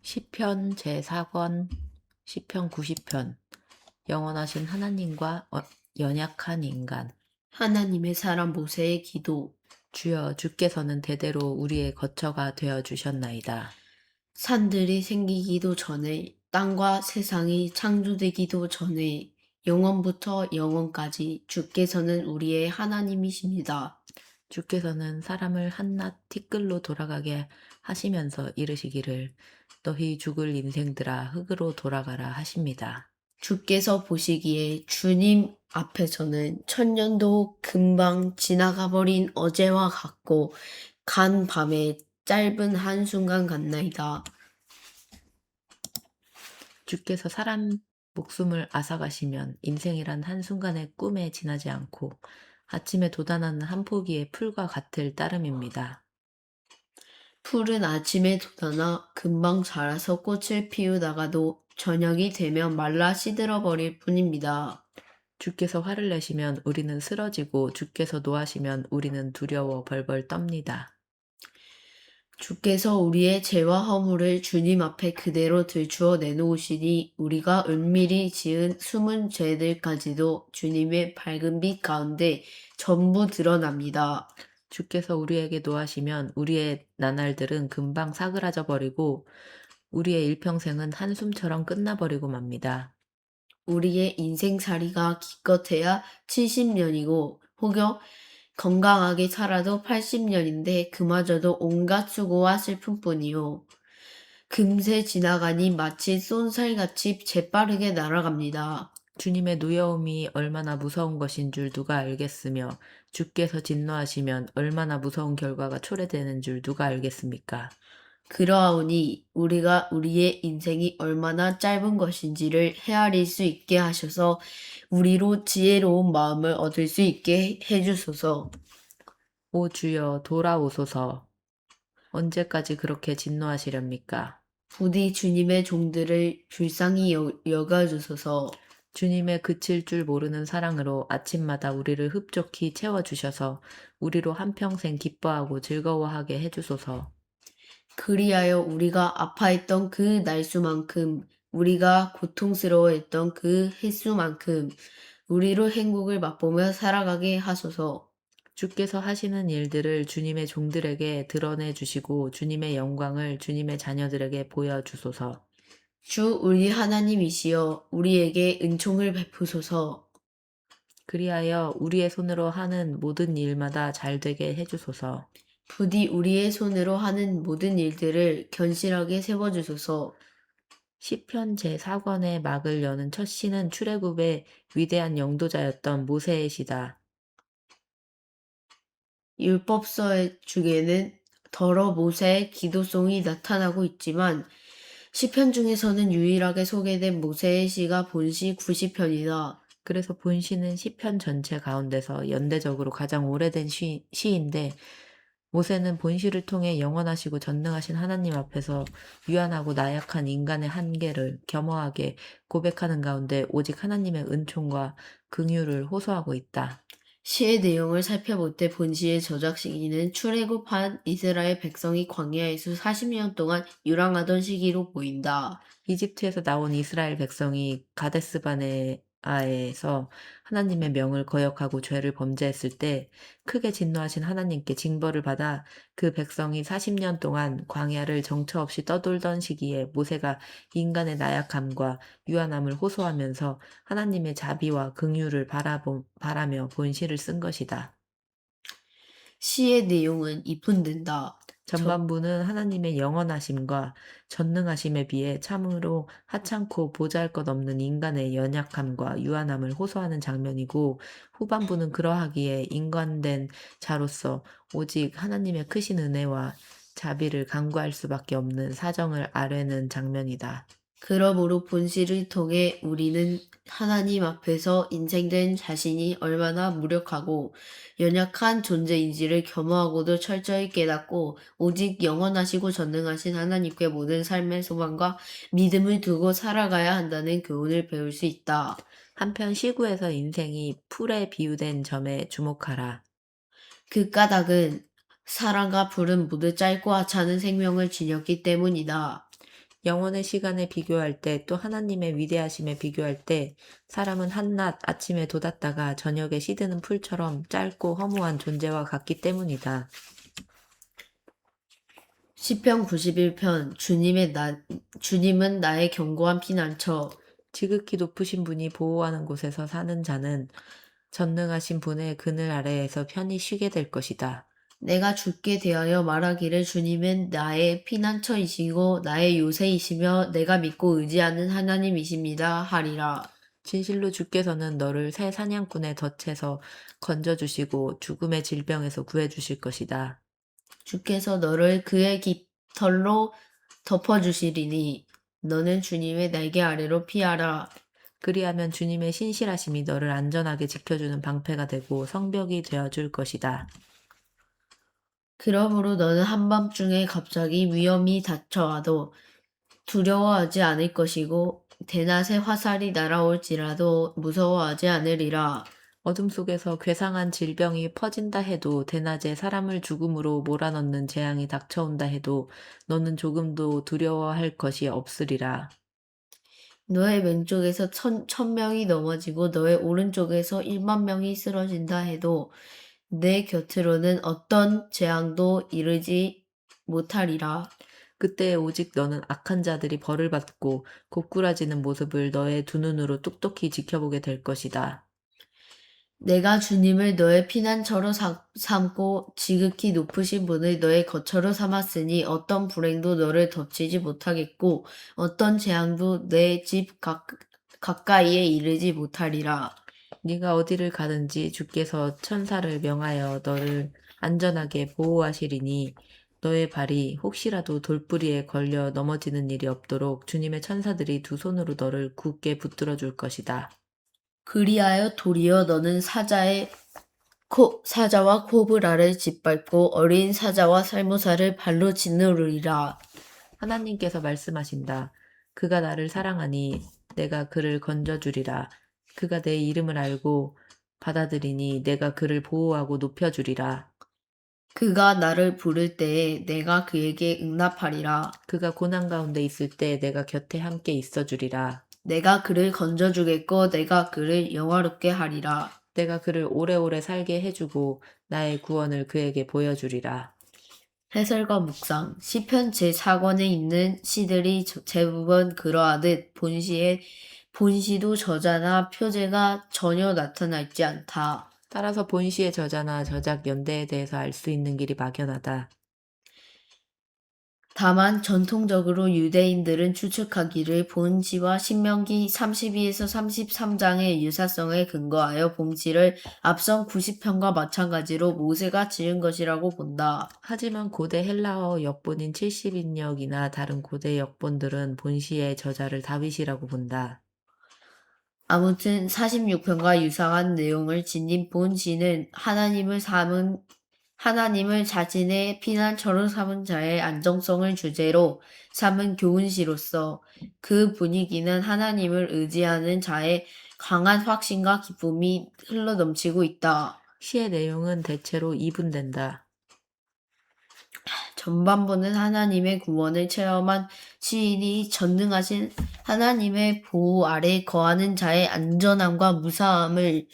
시편 제4권 시편 90편 영원하신 하나님과 연약한 인간. 하나님의 사람 모세의 기도. 주여, 주께서는 대대로 우리의 거처가 되어 주셨나이다. 산들이 생기기도 전에, 땅과 세상이 창조되기도 전에, 영원부터 영원까지 주께서는 우리의 하나님이십니다. 주께서는 사람을 한낱 티끌로 돌아가게 하시면서 이르시기를 너희 죽을 인생들아 흙으로 돌아가라 하십니다. 주께서 보시기에 주님 앞에서는 천년도 금방 지나가 버린 어제와 같고, 간 밤의 짧은 한순간 같나이다. 주께서 사람 목숨을 앗아가시면 인생이란 한순간의 꿈에 지나지 않고 아침에 돋아나는 한 포기의 풀과 같을 따름입니다. 풀은 아침에 돋아나 금방 자라서 꽃을 피우다가도 저녁이 되면 말라 시들어 버릴 뿐입니다. 주께서 화를 내시면 우리는 쓰러지고 주께서 노하시면 우리는 두려워 벌벌 떱니다. 주께서 우리의 죄와 허물을 주님 앞에 그대로 들추어 내놓으시니 우리가 은밀히 지은 숨은 죄들까지도 주님의 밝은 빛 가운데 전부 드러납니다. 주께서 우리에게 노하시면 우리의 나날들은 금방 사그라져 버리고 우리의 일평생은 한숨처럼 끝나버리고 맙니다. 우리의 인생살이가 기껏해야 70년이고 혹여 건강하게 살아도 80년인데 그마저도 온갖 수고와 슬픔뿐이요. 금세 지나가니 마치 쏜살같이 재빠르게 날아갑니다. 주님의 노여움이 얼마나 무서운 것인 줄 누가 알겠으며 주께서 진노하시면 얼마나 무서운 결과가 초래되는 줄 누가 알겠습니까? 그러하오니 우리가 우리의 인생이 얼마나 짧은 것인지를 헤아릴 수 있게 하셔서 우리로 지혜로운 마음을 얻을 수 있게 해주소서. 오 주여, 돌아오소서. 언제까지 그렇게 진노하시렵니까? 부디 주님의 종들을 불쌍히 여겨주소서. 주님의 그칠 줄 모르는 사랑으로 아침마다 우리를 흡족히 채워주셔서 우리로 한평생 기뻐하고 즐거워하게 해주소서. 그리하여 우리가 아파했던 그 날수만큼, 우리가 고통스러워했던 그 횟수만큼 우리로 행복을 맛보며 살아가게 하소서. 주께서 하시는 일들을 주님의 종들에게 드러내 주시고 주님의 영광을 주님의 자녀들에게 보여주소서. 주 우리 하나님이시여 우리에게 은총을 베푸소서. 그리하여 우리의 손으로 하는 모든 일마다 잘되게 해주소서. 부디 우리의 손으로 하는 모든 일들을 견실하게 세워주소서. 시편 제4권의 막을 여는 첫 시는 출애굽의 위대한 영도자였던 모세의 시다. 율법서의 중에는 더러 모세의 기도송이 나타나고 있지만 시편 중에서는 유일하게 소개된 모세의 시가 본시 90편이다. 그래서 본시는 시편 전체 가운데서 연대적으로 가장 오래된 시인데 모세는 본시를 통해 영원하시고 전능하신 하나님 앞에서 유한하고 나약한 인간의 한계를 겸허하게 고백하는 가운데 오직 하나님의 은총과 긍휼을 호소하고 있다. 시의 내용을 살펴볼 때 본시의 저작 시기는 출애굽한 이스라엘 백성이 광야에서 40년 동안 유랑하던 시기로 보인다. 이집트에서 나온 이스라엘 백성이 가데스바네아에서 하나님의 명을 거역하고 죄를 범죄했을 때 크게 진노하신 하나님께 징벌을 받아 그 백성이 40년 동안 광야를 정처 없이 떠돌던 시기에 모세가 인간의 나약함과 유한함을 호소하면서 하나님의 자비와 긍휼을 바라며 본시를 쓴 것이다. 시의 내용은 이푼된다. 전반부는 하나님의 영원하심과 전능하심에 비해 참으로 하찮고 보잘것없는 인간의 연약함과 유한함을 호소하는 장면이고 후반부는 그러하기에 인간된 자로서 오직 하나님의 크신 은혜와 자비를 간구할 수밖에 없는 사정을 아뢰는 장면이다. 그러므로 본시를 통해 우리는 하나님 앞에서 인생된 자신이 얼마나 무력하고 연약한 존재인지를 겸허하고도 철저히 깨닫고 오직 영원하시고 전능하신 하나님께 모든 삶의 소망과 믿음을 두고 살아가야 한다는 교훈을 배울 수 있다. 한편 시구에서 인생이 풀에 비유된 점에 주목하라. 그 까닭은 사랑과 불은 모두 짧고 하찮은 생명을 지녔기 때문이다. 영원의 시간에 비교할 때 또 하나님의 위대하심에 비교할 때 사람은 한낮 아침에 돋았다가 저녁에 시드는 풀처럼 짧고 허무한 존재와 같기 때문이다. 시편 91편 주님은 나의 견고한 피난처. 지극히 높으신 분이 보호하는 곳에서 사는 자는 전능하신 분의 그늘 아래에서 편히 쉬게 될 것이다. 내가 주께 대하여 말하기를 주님은 나의 피난처이시고 나의 요새이시며 내가 믿고 의지하는 하나님이십니다 하리라. 진실로 주께서는 너를 새 사냥꾼의 덫에서 건져주시고 죽음의 질병에서 구해주실 것이다. 주께서 너를 그의 깃털로 덮어주시리니 너는 주님의 날개 아래로 피하라. 그리하면 주님의 신실하심이 너를 안전하게 지켜주는 방패가 되고 성벽이 되어줄 것이다. 그러므로 너는 한밤중에 갑자기 위험이 닥쳐와도 두려워하지 않을 것이고 대낮에 화살이 날아올지라도 무서워하지 않으리라. 어둠 속에서 괴상한 질병이 퍼진다 해도 대낮에 사람을 죽음으로 몰아넣는 재앙이 닥쳐온다 해도 너는 조금도 두려워할 것이 없으리라. 너의 왼쪽에서 천명이 넘어지고 너의 오른쪽에서 1만 명이 쓰러진다 해도 내 곁으로는 어떤 재앙도 이르지 못하리라. 그때 오직 너는 악한 자들이 벌을 받고 고꾸라지는 모습을 너의 두 눈으로 똑똑히 지켜보게 될 것이다. 내가 주님을 너의 피난처로 삼고 지극히 높으신 분을 너의 거처로 삼았으니 어떤 불행도 너를 덮치지 못하겠고 어떤 재앙도 내 집 가까이에 이르지 못하리라. 네가 어디를 가든지 주께서 천사를 명하여 너를 안전하게 보호하시리니 너의 발이 혹시라도 돌부리에 걸려 넘어지는 일이 없도록 주님의 천사들이 두 손으로 너를 굳게 붙들어 줄 것이다. 그리하여 도리어 너는 사자와 코브라를 짓밟고 어린 사자와 살모사를 발로 짓누르리라. 하나님께서 말씀하신다. 그가 나를 사랑하니 내가 그를 건져주리라. 그가 내 이름을 알고 받아들이니 내가 그를 보호하고 높여주리라. 그가 나를 부를 때에 내가 그에게 응답하리라. 그가 고난 가운데 있을 때 내가 곁에 함께 있어 주리라. 내가 그를 건져주겠고 내가 그를 영화롭게 하리라. 내가 그를 오래오래 살게 해주고 나의 구원을 그에게 보여주리라. 해설과 묵상. 시편 제4권에 있는 시들이 대부분 그러하듯 본시도 저자나 표제가 전혀 나타나 있지 않다. 따라서 본시의 저자나 저작 연대에 대해서 알 수 있는 길이 막연하다. 다만 전통적으로 유대인들은 추측하기를 본시와 신명기 32에서 33장의 유사성에 근거하여 본시를 앞선 90편과 마찬가지로 모세가 지은 것이라고 본다. 하지만 고대 헬라어 역본인 70인역이나 다른 고대 역본들은 본시의 저자를 다윗이라고 본다. 아무튼 46편과 유사한 내용을 지닌 본시는 하나님을 자신의 피난처로 삼은 자의 안정성을 주제로 삼은 교훈시로서 그 분위기는 하나님을 의지하는 자의 강한 확신과 기쁨이 흘러넘치고 있다. 시의 내용은 대체로 이분된다. 전반부는 하나님의 구원을 체험한 시인이 전능하신 하나님의 보호 아래 거하는 자의 안전함과 무사함을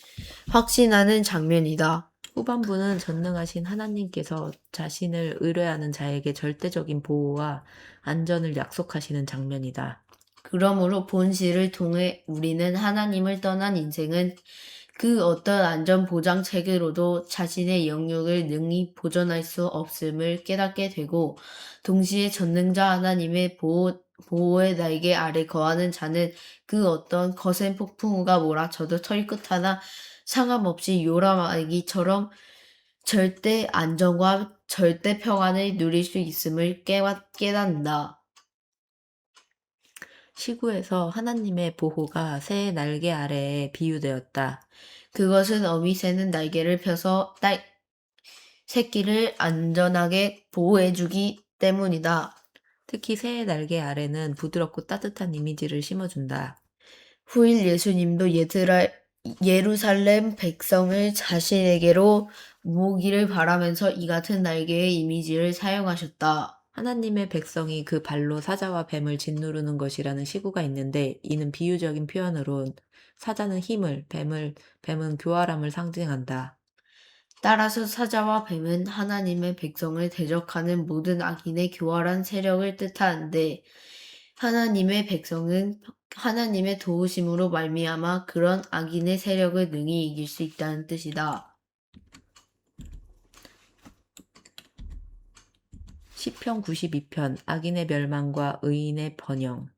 확신하는 장면이다. 후반부는 전능하신 하나님께서 자신을 의뢰하는 자에게 절대적인 보호와 안전을 약속하시는 장면이다. 그러므로 본시를 통해 우리는 하나님을 떠난 인생은 그 어떤 안전보장 체계로도 자신의 영역을 능히 보존할 수 없음을 깨닫게 되고 동시에 전능자 하나님의 보호의 날개 아래 거하는 자는 그 어떤 거센 폭풍우가 몰아쳐도 털끝 하나 상함없이 요람아기처럼 절대 안정과 절대 평안을 누릴 수 있음을 깨닫는다. 시구에서 하나님의 보호가 새의 날개 아래에 비유되었다. 그것은 어미 새는 날개를 펴서 새끼를 안전하게 보호해주기 때문이다. 특히 새의 날개 아래는 부드럽고 따뜻한 이미지를 심어준다. 후일 예수님도 예루살렘 백성을 자신에게로 모으기를 바라면서 이 같은 날개의 이미지를 사용하셨다. 하나님의 백성이 그 발로 사자와 뱀을 짓누르는 것이라는 시구가 있는데 이는 비유적인 표현으로 사자는 힘을, 뱀은 교활함을 상징한다. 따라서 사자와 뱀은 하나님의 백성을 대적하는 모든 악인의 교활한 세력을 뜻하는데 하나님의 백성은 하나님의 도우심으로 말미암아 그런 악인의 세력을 능히 이길 수 있다는 뜻이다. 시편 92편 악인의 멸망과 의인의 번영.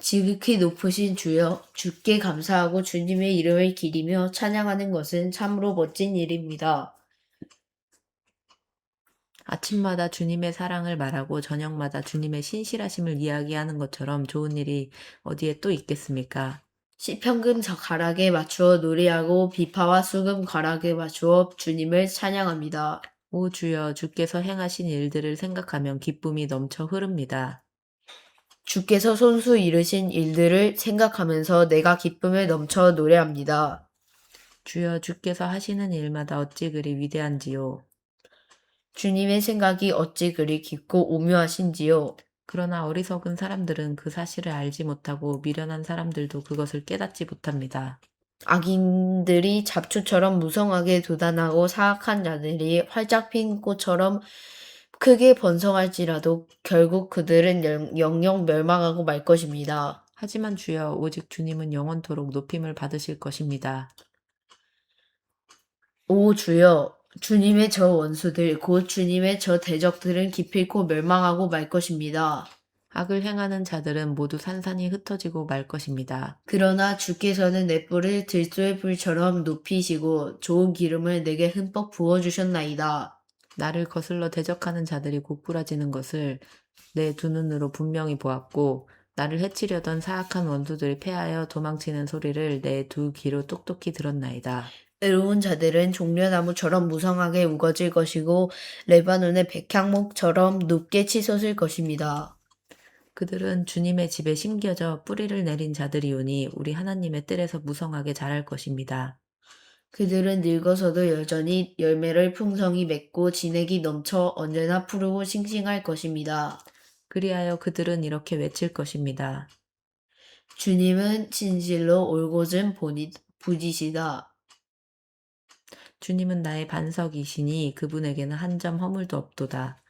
지극히 높으신 주여, 주께 감사하고 주님의 이름을 기리며 찬양하는 것은 참으로 멋진 일입니다. 아침마다 주님의 사랑을 말하고 저녁마다 주님의 신실하심을 이야기하는 것처럼 좋은 일이 어디에 또 있겠습니까? 시편금 가락에 맞추어 노래하고 비파와 수금 가락에 맞추어 주님을 찬양합니다. 오 주여 주께서 행하신 일들을 생각하면 기쁨이 넘쳐 흐릅니다. 주께서 손수 이루신 일들을 생각하면서 내가 기쁨에 넘쳐 노래합니다. 주여 주께서 하시는 일마다 어찌 그리 위대한지요. 주님의 생각이 어찌 그리 깊고 오묘하신지요. 그러나 어리석은 사람들은 그 사실을 알지 못하고 미련한 사람들도 그것을 깨닫지 못합니다. 악인들이 잡초처럼 무성하게 도단하고 사악한 자들이 활짝 핀 꽃처럼 크게 번성할지라도 결국 그들은 영영 멸망하고 말 것입니다. 하지만 주여 오직 주님은 영원토록 높임을 받으실 것입니다. 오 주여, 주님의 저 원수들, 곧 주님의 저 대적들은 기필코 멸망하고 말 것입니다. 악을 행하는 자들은 모두 산산이 흩어지고 말 것입니다. 그러나 주께서는 내 뿔을 들소의 불처럼 높이시고 좋은 기름을 내게 흠뻑 부어주셨나이다. 나를 거슬러 대적하는 자들이 고꾸라지는 것을 내 두 눈으로 분명히 보았고 나를 해치려던 사악한 원수들이 패하여 도망치는 소리를 내 두 귀로 똑똑히 들었나이다. 의로운 자들은 종려나무처럼 무성하게 우거질 것이고 레바논의 백향목처럼 높게 치솟을 것입니다. 그들은 주님의 집에 심겨져 뿌리를 내린 자들이오니 우리 하나님의 뜰에서 무성하게 자랄 것입니다. 그들은 늙어서도 여전히 열매를 풍성히 맺고 진액이 넘쳐 언제나 푸르고 싱싱할 것입니다. 그리하여 그들은 이렇게 외칠 것입니다. 주님은 진실로 올곧은 부지시다. 주님은 나의 반석이시니 그분에게는 한 점 허물도 없도다.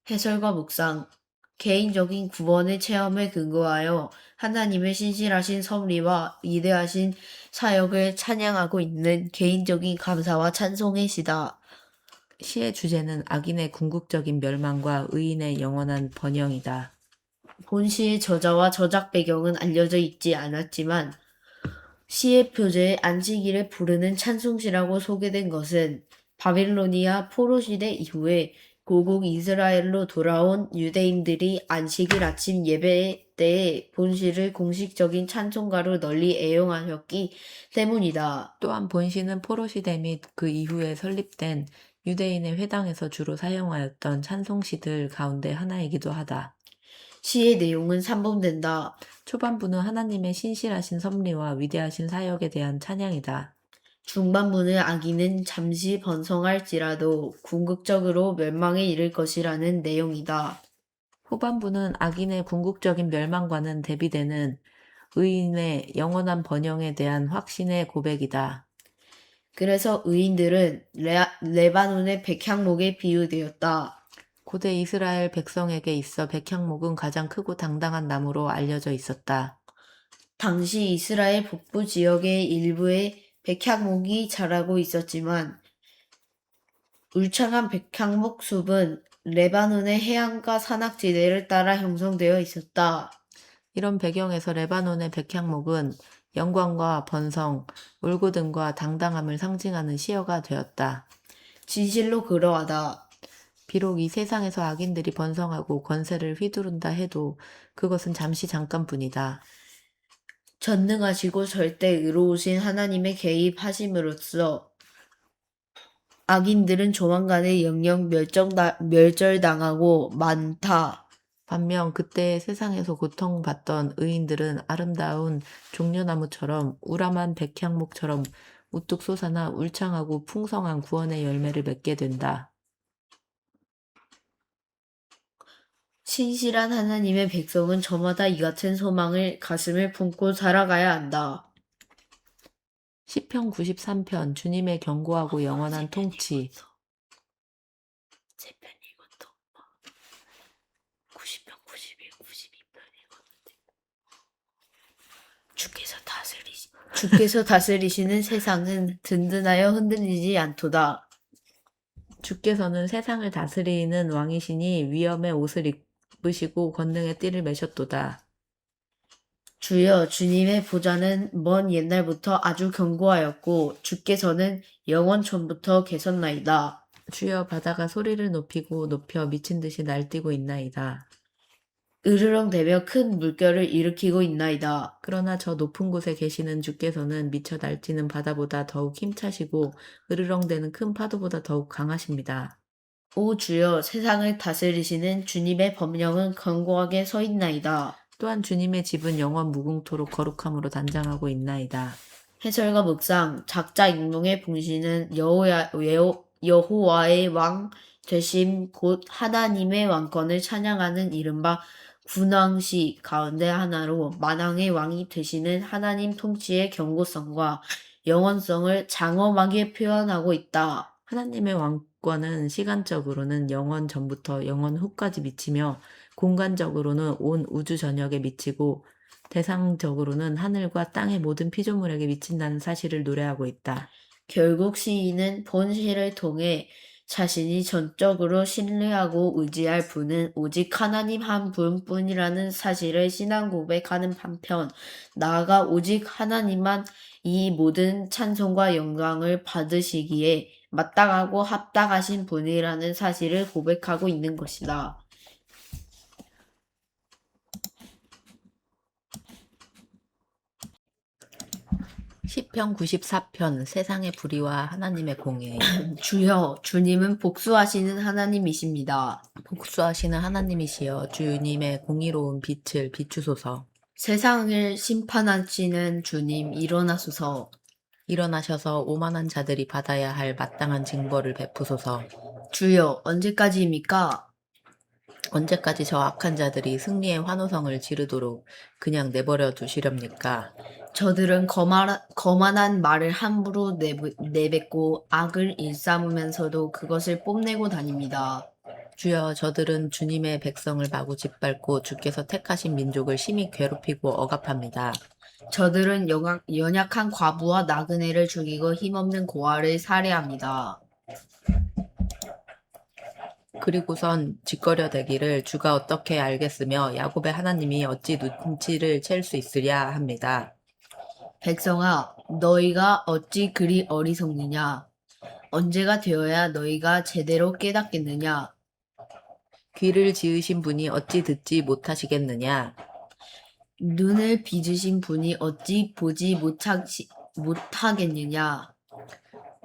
해설과 묵상. 개인적인 구원의 체험에 근거하여 하나님의 신실하신 섭리와 위대하신 사역을 찬양하고 있는 개인적인 감사와 찬송의 시다. 시의 주제는 악인의 궁극적인 멸망과 의인의 영원한 번영이다. 본 시의 저자와 저작 배경은 알려져 있지 않았지만 시의 표제에 안식일을 부르는 찬송시라고 소개된 것은 바빌로니아 포로 시대 이후에 고국 이스라엘로 돌아온 유대인들이 안식일 아침 예배 때에 본시를 공식적인 찬송가로 널리 애용하였기 때문이다. 또한 본시는 포로 시대 및 그 이후에 설립된 유대인의 회당에서 주로 사용하였던 찬송시들 가운데 하나이기도 하다. 시의 내용은 삼분된다. 초반부는 하나님의 신실하신 섭리와 위대하신 사역에 대한 찬양이다. 중반부는 악인은 잠시 번성할지라도 궁극적으로 멸망에 이를 것이라는 내용이다. 후반부는 악인의 궁극적인 멸망과는 대비되는 의인의 영원한 번영에 대한 확신의 고백이다. 그래서 의인들은 레바논의 백향목에 비유되었다. 고대 이스라엘 백성에게 있어 백향목은 가장 크고 당당한 나무로 알려져 있었다. 당시 이스라엘 북부 지역의 일부에 백향목이 자라고 있었지만 울창한 백향목 숲은 레바논의 해안가 산악지대를 따라 형성되어 있었다. 이런 배경에서 레바논의 백향목은 영광과 번성, 울고등과 당당함을 상징하는 시어가 되었다. 진실로 그러하다. 비록 이 세상에서 악인들이 번성하고 권세를 휘두른다 해도 그것은 잠시 잠깐뿐이다. 전능하시고 절대 의로우신 하나님의 개입하심으로써 악인들은 조만간에 영영 멸절당하고 많다. 반면 그때 세상에서 고통받던 의인들은 아름다운 종려나무처럼 우람한 백향목처럼 우뚝 솟아나 울창하고 풍성한 구원의 열매를 맺게 된다. 신실한 하나님의 백성은 저마다 이 같은 소망을 가슴에 품고 살아가야 한다. 시편 93편 주님의 견고하고 영원한 통치. 제 편 읽었어. 90편, 91, 92편 읽었는데. 주께서 다스리시는 세상은 든든하여 흔들리지 않도다. 주께서는 세상을 다스리는 왕이시니 위엄의 옷을 입으시고 권능의 띠를 매셨도다. 주여, 주님의 보좌는 먼 옛날부터 아주 견고하였고 주께서는 영원 전부터 계셨나이다. 주여 바다가 소리를 높여 미친 듯이 날뛰고 있나이다. 으르렁대며 큰 물결을 일으키고 있나이다. 그러나 저 높은 곳에 계시는 주께서는 미쳐 날뛰는 바다보다 더욱 힘차시고 으르렁대는 큰 파도보다 더욱 강하십니다. 오 주여, 세상을 다스리시는 주님의 법령은 견고하게 서 있나이다. 또한 주님의 집은 영원 무궁토록 거룩함으로 단장하고 있나이다. 해설과 묵상, 작자 익명의 봉시는 여호와의 왕 되심 곧 하나님의 왕권을 찬양하는 이른바 군왕시 가운데 하나로 만왕의 왕이 되시는 하나님 통치의 견고성과 영원성을 장엄하게 표현하고 있다. 하나님의 왕권은 시간적으로는 영원 전부터 영원 후까지 미치며 공간적으로는 온 우주 전역에 미치고 대상적으로는 하늘과 땅의 모든 피조물에게 미친다는 사실을 노래하고 있다. 결국 시인은 본시를 통해 자신이 전적으로 신뢰하고 의지할 분은 오직 하나님 한 분뿐이라는 사실을 신앙 고백하는 한편, 나아가 오직 하나님만 이 모든 찬송과 영광을 받으시기에 마땅하고 합당하신 분이라는 사실을 고백하고 있는 것이다. 시편 94편 세상의 불의와 하나님의 공의. 주여, 주님은 복수하시는 하나님이십니다. 복수하시는 하나님이시여 주님의 공의로운 빛을 비추소서. 세상을 심판하시는 주님, 일어나소서. 일어나셔서 오만한 자들이 받아야 할 마땅한 징벌을 베푸소서. 주여, 언제까지입니까? 언제까지 저 악한 자들이 승리의 환호성을 지르도록 그냥 내버려 두시렵니까? 저들은 거만한 말을 함부로 내뱉고 악을 일삼으면서도 그것을 뽐내고 다닙니다. 주여 저들은 주님의 백성을 마구 짓밟고 주께서 택하신 민족을 심히 괴롭히고 억압합니다. 저들은 연약한 과부와 나그네를 죽이고 힘없는 고아를 살해합니다. 그리고선 짓거려대기를 주가 어떻게 알겠으며 야곱의 하나님이 어찌 눈치를 챌 수 있으랴 합니다. 백성아, 너희가 어찌 그리 어리석느냐? 언제가 되어야 너희가 제대로 깨닫겠느냐? 귀를 지으신 분이 어찌 듣지 못하시겠느냐? 눈을 빚으신 분이 어찌 보지 못하겠느냐?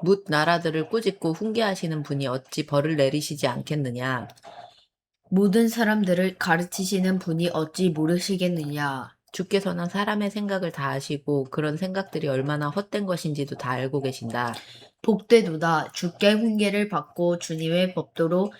뭇 나라들을 꾸짖고 훈계하시는 분이 어찌 벌을 내리시지 않겠느냐? 모든 사람들을 가르치시는 분이 어찌 모르시겠느냐? 주께서는 사람의 생각을 다 아시고 그런 생각들이 얼마나 헛된 것인지도 다 알고 계신다. 복되도다. 주께 훈계를 받고 주님의 법도로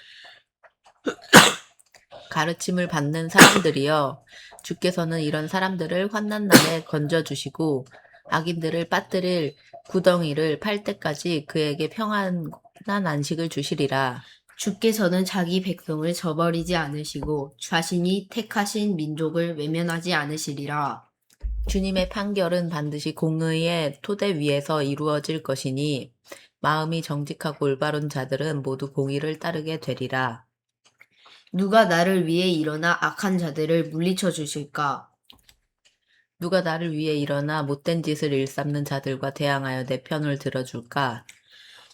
가르침을 받는 사람들이여 주께서는 이런 사람들을 환난 날에 건져주시고 악인들을 빠뜨릴 구덩이를 팔 때까지 그에게 평안한 안식을 주시리라. 주께서는 자기 백성을 저버리지 않으시고 자신이 택하신 민족을 외면하지 않으시리라. 주님의 판결은 반드시 공의의 토대 위에서 이루어질 것이니 마음이 정직하고 올바른 자들은 모두 공의를 따르게 되리라. 누가 나를 위해 일어나 악한 자들을 물리쳐 주실까? 누가 나를 위해 일어나 못된 짓을 일삼는 자들과 대항하여 내 편을 들어줄까?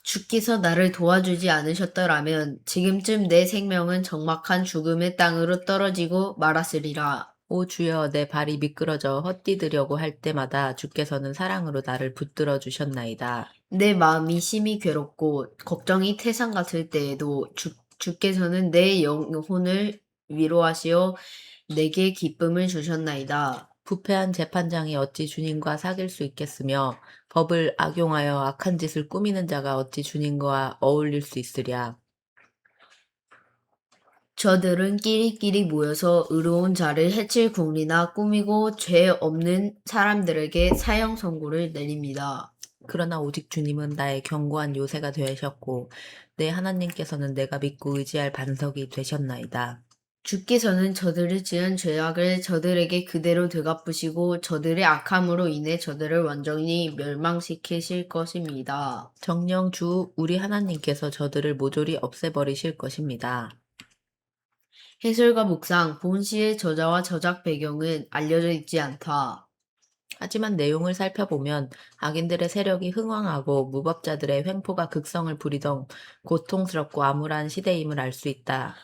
주께서 나를 도와주지 않으셨더라면 지금쯤 내 생명은 적막한 죽음의 땅으로 떨어지고 말았으리라. 오 주여 내 발이 미끄러져 헛디디려고 할 때마다 주께서는 사랑으로 나를 붙들어 주셨나이다. 내 마음이 심히 괴롭고 걱정이 태산 같을 때에도 주께서는 내 영혼을 위로하시어 내게 기쁨을 주셨나이다. 부패한 재판장이 어찌 주님과 사귈 수 있겠으며 법을 악용하여 악한 짓을 꾸미는 자가 어찌 주님과 어울릴 수 있으랴. 저들은 끼리끼리 모여서 의로운 자를 해칠 궁리나 꾸미고 죄 없는 사람들에게 사형 선고를 내립니다. 그러나 오직 주님은 나의 견고한 요새가 되셨고 내 하나님께서는 내가 믿고 의지할 반석이 되셨나이다. 주께서는 저들을 지은 죄악을 저들에게 그대로 되갚으시고 저들의 악함으로 인해 저들을 완전히 멸망시키실 것입니다. 정녕 주 우리 하나님께서 저들을 모조리 없애버리실 것입니다. 해설과 묵상, 본 시의 저자와 저작 배경은 알려져 있지 않다. 하지만 내용을 살펴보면 악인들의 세력이 흥왕하고 무법자들의 횡포가 극성을 부리던 고통스럽고 암울한 시대임을 알 수 있다.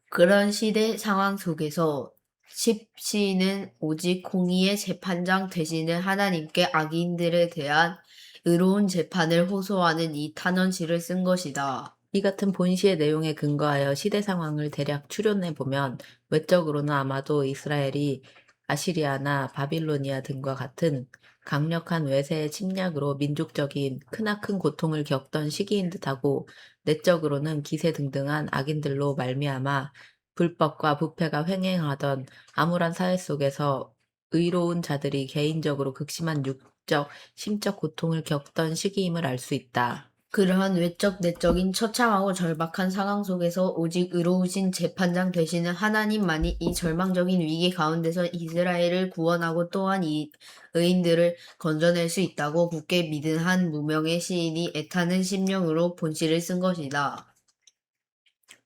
그런 시대 상황 속에서 십시인은 오직 공의의 재판장 되시는 하나님께 악인들에 대한 의로운 재판을 호소하는 이 탄원시를 쓴 것이다. 이 같은 본시의 내용에 근거하여 시대 상황을 대략 추론해 보면 외적으로는 아마도 이스라엘이 아시리아나 바빌로니아 등과 같은 강력한 외세의 침략으로 민족적인 크나큰 고통을 겪던 시기인 듯하고 내적으로는 기세등등한 악인들로 말미암아 불법과 부패가 횡행하던 암울한 사회 속에서 의로운 자들이 개인적으로 극심한 육적, 심적 고통을 겪던 시기임을 알 수 있다. 그러한 외적 내적인 처참하고 절박한 상황 속에서 오직 의로우신 재판장 되시는 하나님만이 이 절망적인 위기 가운데서 이스라엘을 구원하고 또한 이 의인들을 건져낼 수 있다고 굳게 믿은 한 무명의 시인이 애타는 심령으로 본시를 쓴 것이다.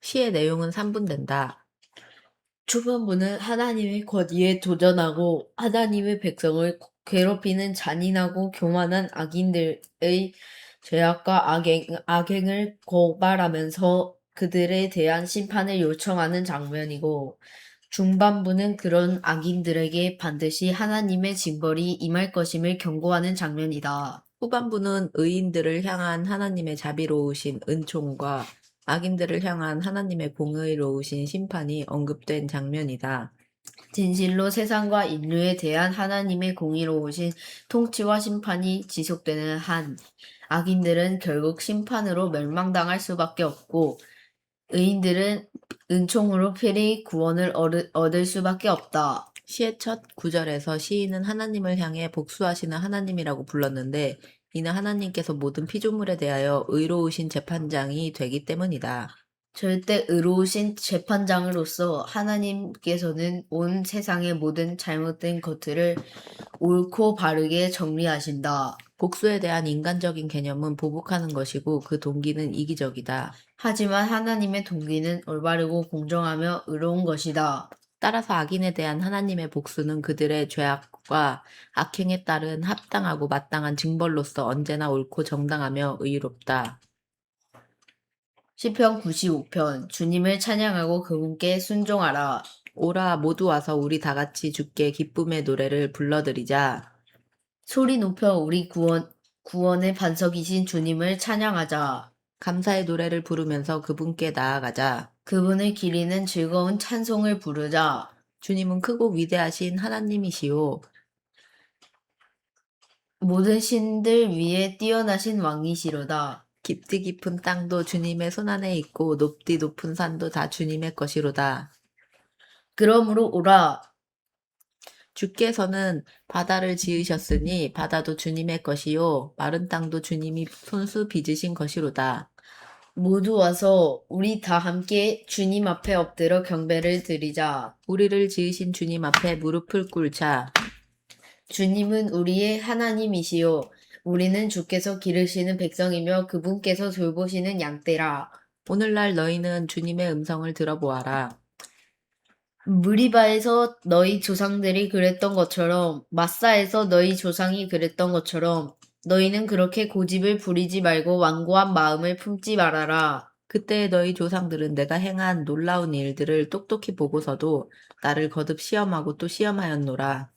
시의 내용은 3분된다. 초반부는 하나님의 권위에 도전하고 하나님의 백성을 괴롭히는 잔인하고 교만한 악인들의 죄악과 악행을 고발하면서 그들에 대한 심판을 요청하는 장면이고, 중반부는 그런 악인들에게 반드시 하나님의 징벌이 임할 것임을 경고하는 장면이다. 후반부는 의인들을 향한 하나님의 자비로우신 은총과 악인들을 향한 하나님의 공의로우신 심판이 언급된 장면이다. 진실로 세상과 인류에 대한 하나님의 공의로우신 통치와 심판이 지속되는 한 악인들은 결국 심판으로 멸망당할 수밖에 없고 의인들은 은총으로 편히 구원을 얻을 수밖에 없다. 시의 첫 구절에서 시인은 하나님을 향해 복수하시는 하나님이라고 불렀는데 이는 하나님께서 모든 피조물에 대하여 의로우신 재판장이 되기 때문이다. 절대 의로우신 재판장으로서 하나님께서는 온 세상의 모든 잘못된 것들을 옳고 바르게 정리하신다. 복수에 대한 인간적인 개념은 보복하는 것이고 그 동기는 이기적이다. 하지만 하나님의 동기는 올바르고 공정하며 의로운 것이다. 따라서 악인에 대한 하나님의 복수는 그들의 죄악과 악행에 따른 합당하고 마땅한 징벌로서 언제나 옳고 정당하며 의롭다. 시편 95편 주님을 찬양하고 그분께 순종하라. 오라 모두 와서 우리 다 같이 주께 기쁨의 노래를 불러드리자. 소리 높여 우리 구원의 반석이신 주님을 찬양하자. 감사의 노래를 부르면서 그분께 나아가자. 그분을 기리는 즐거운 찬송을 부르자. 주님은 크고 위대하신 하나님이시오. 모든 신들 위에 뛰어나신 왕이시로다. 깊디 깊은 땅도 주님의 손안에 있고 높디 높은 산도 다 주님의 것이로다. 그러므로 오라. 주께서는 바다를 지으셨으니 바다도 주님의 것이요 마른 땅도 주님이 손수 빚으신 것이로다. 모두 와서 우리 다 함께 주님 앞에 엎드려 경배를 드리자. 우리를 지으신 주님 앞에 무릎을 꿇자. 주님은 우리의 하나님이시요. 우리는 주께서 기르시는 백성이며 그분께서 돌보시는 양떼라. 오늘날 너희는 주님의 음성을 들어보아라. 무리바에서 너희 조상들이 그랬던 것처럼 마사에서 너희 조상이 그랬던 것처럼 너희는 그렇게 고집을 부리지 말고 완고한 마음을 품지 말아라. 그때 너희 조상들은 내가 행한 놀라운 일들을 똑똑히 보고서도 나를 거듭 시험하고 또 시험하였노라.